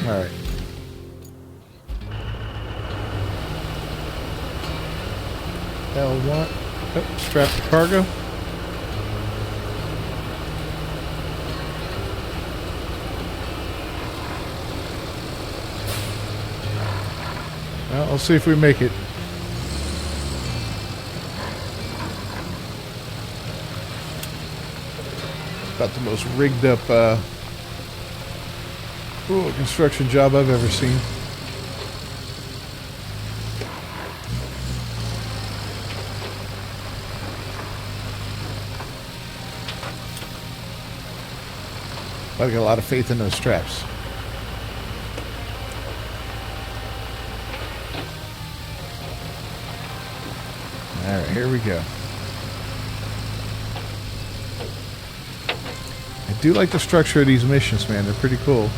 All right. L1. Oh, strap the cargo. I'll see if we make it. About the most rigged up construction job I've ever seen. I got a lot of faith in those straps. Alright, here we go. I do like the structure of these missions, man. They're pretty cool.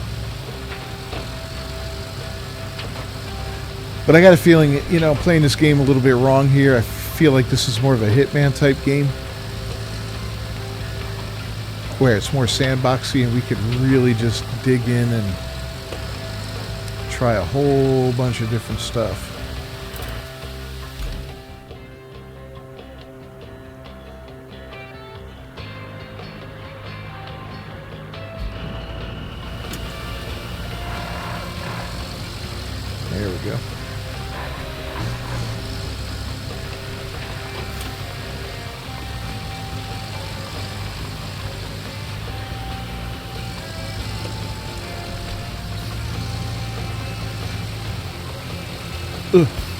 But I got a feeling, you know, playing this game a little bit wrong here. I feel like this is more of a Hitman type game, where it's more sandboxy and we could really just dig in and try a whole bunch of different stuff. There we go.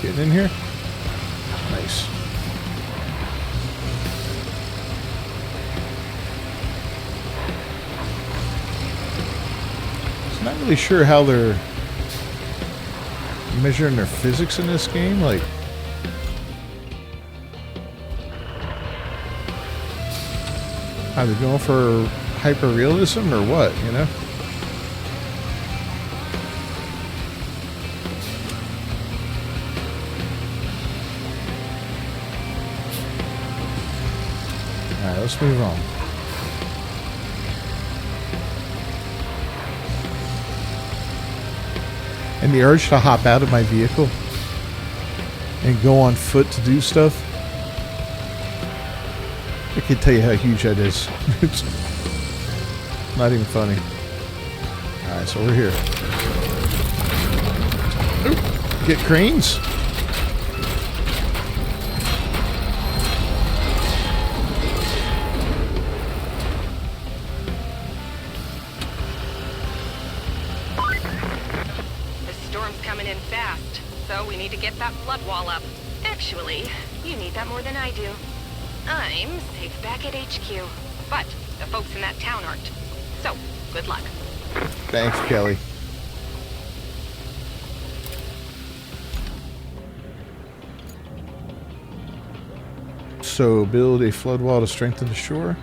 Getting in here. Nice. I'm not really sure how they're measuring their physics in this game. Like, are they going for hyper-realism or what, you know? Alright, let's move on. And the urge to hop out of my vehicle and go on foot to do stuff, I can't tell you how huge that is. It's not even funny. Alright, so we're here. Ooh, get cranes. To get that flood wall up. Actually, you need that more than I do. I'm safe back at HQ, but the folks in that town aren't. So, good luck. Thanks, Kelly. So, build a flood wall to strengthen the shore.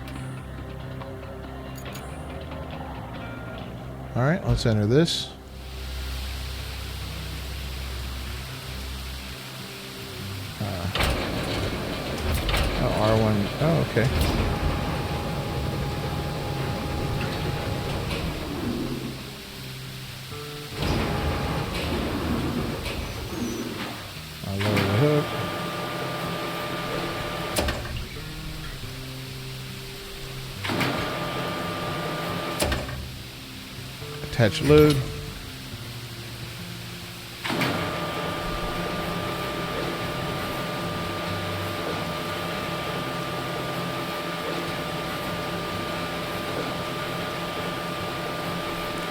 Alright, let's enter this. R1. Oh, okay. I'll lower the hook. Attach load.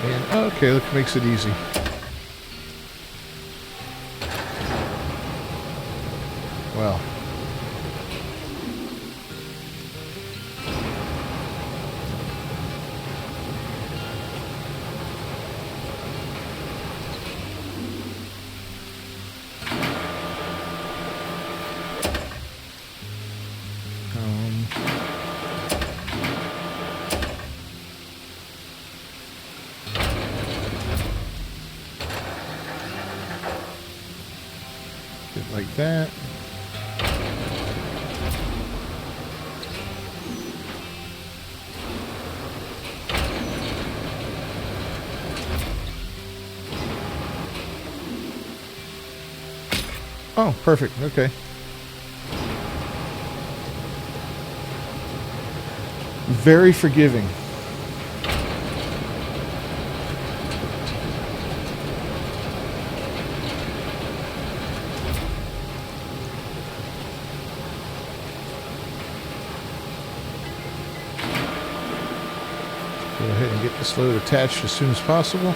And, okay, look, makes it easy. Well. Like that. Oh, perfect. Okay. Very forgiving. Go ahead and get this load attached as soon as possible.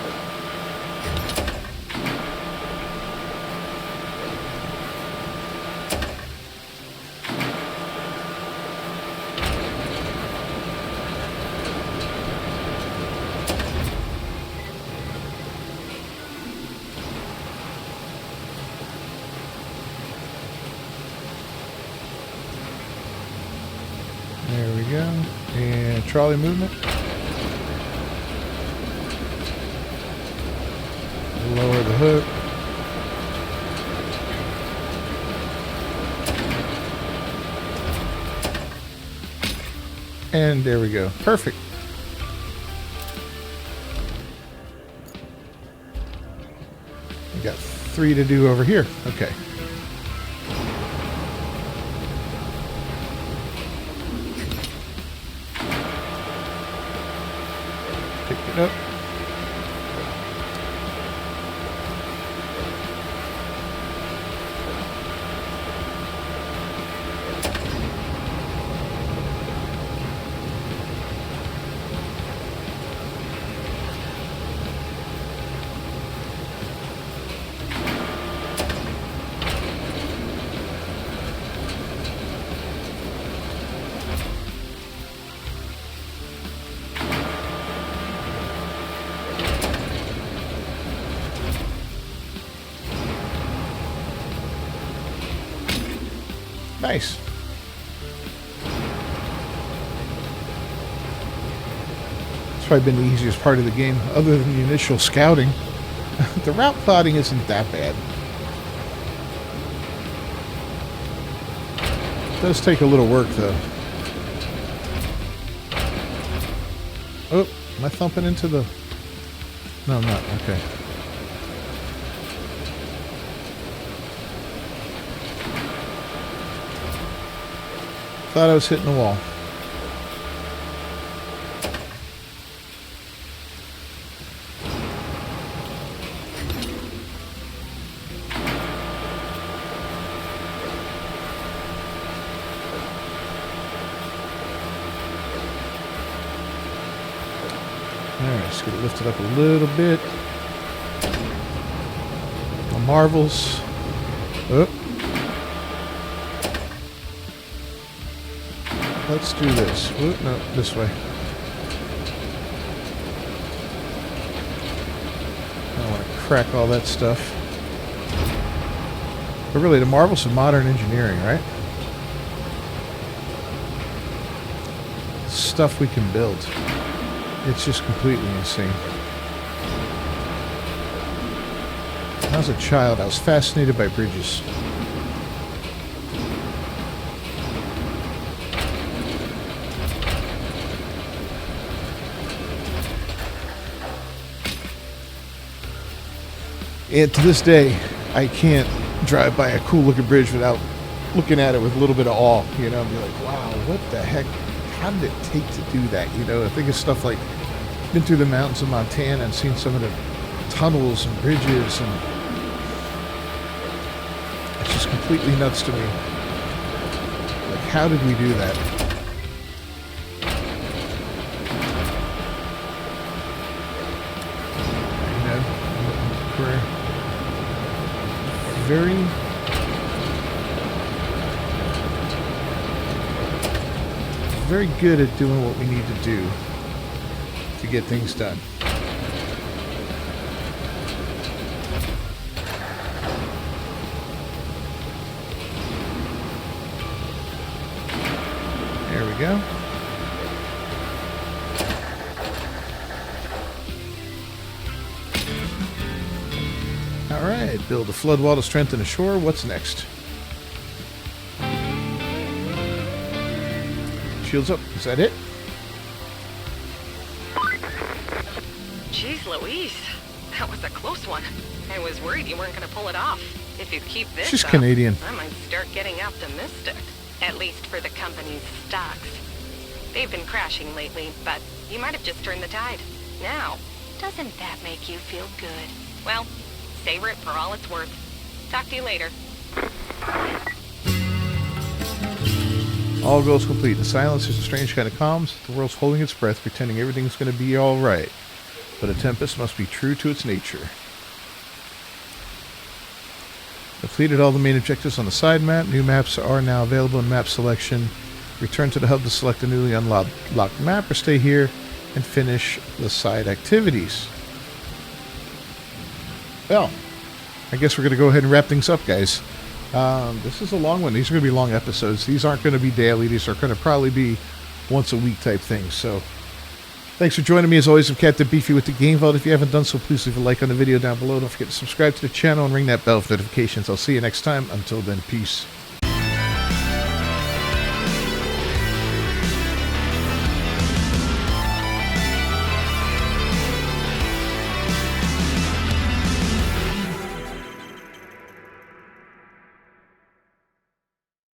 There we go. And trolley movement. Lower the hook. And there we go. Perfect. We got 3 to do over here. Okay. Pick it up. Nice. It's probably been the easiest part of the game, other than the initial scouting. The route plotting isn't that bad. It does take a little work, though. Oh, am I thumping into the... No, I'm not. Okay. Thought I was hitting the wall. Alright, just get it lifted up a little bit. The marvels. Oh. Let's do this. Whoop, no, this way. I don't want to crack all that stuff. But really, the marvels of modern engineering, right? Stuff we can build. It's just completely insane. When I was a child, I was fascinated by bridges. And to this day, I can't drive by a cool looking bridge without looking at it with a little bit of awe, you know, and be like, wow, what the heck? How did it take to do that? You know, I think of stuff like, been through the mountains of Montana and seen some of the tunnels and bridges, and it's just completely nuts to me. Like, how did we do that? You know, we're very good at doing what we need to do to get things done. There we go. All right, build a flood wall to strengthen the shore. What's next? Shields up. Is that it? Jeez Louise, that was a close one. I was worried you weren't going to pull it off. If you keep this She's up, Canadian. I might start getting optimistic. At least for the company's stocks. They've been crashing lately, but you might have just turned the tide. Now, doesn't that make you feel good? Well, savor it for all it's worth. Talk to you later. All goals complete. The silence is a strange kind of calm. The world's holding its breath, pretending everything's going to be all right. But a tempest must be true to its nature. Completed all the main objectives on the side map. New maps are now available in map selection. Return to the hub to select a newly unlocked map, or stay here and finish the side activities. Well, I guess we're going to go ahead and wrap things up, guys. This is a long one. These are going to be long episodes. These aren't going to be daily. These are going to probably be once a week type things. So, thanks for joining me. As always, I'm Captain Beefy with the Game Vault. If you haven't done so, please leave a like on the video down below. Don't forget to subscribe to the channel and ring that bell for notifications. I'll see you next time. Until then, peace.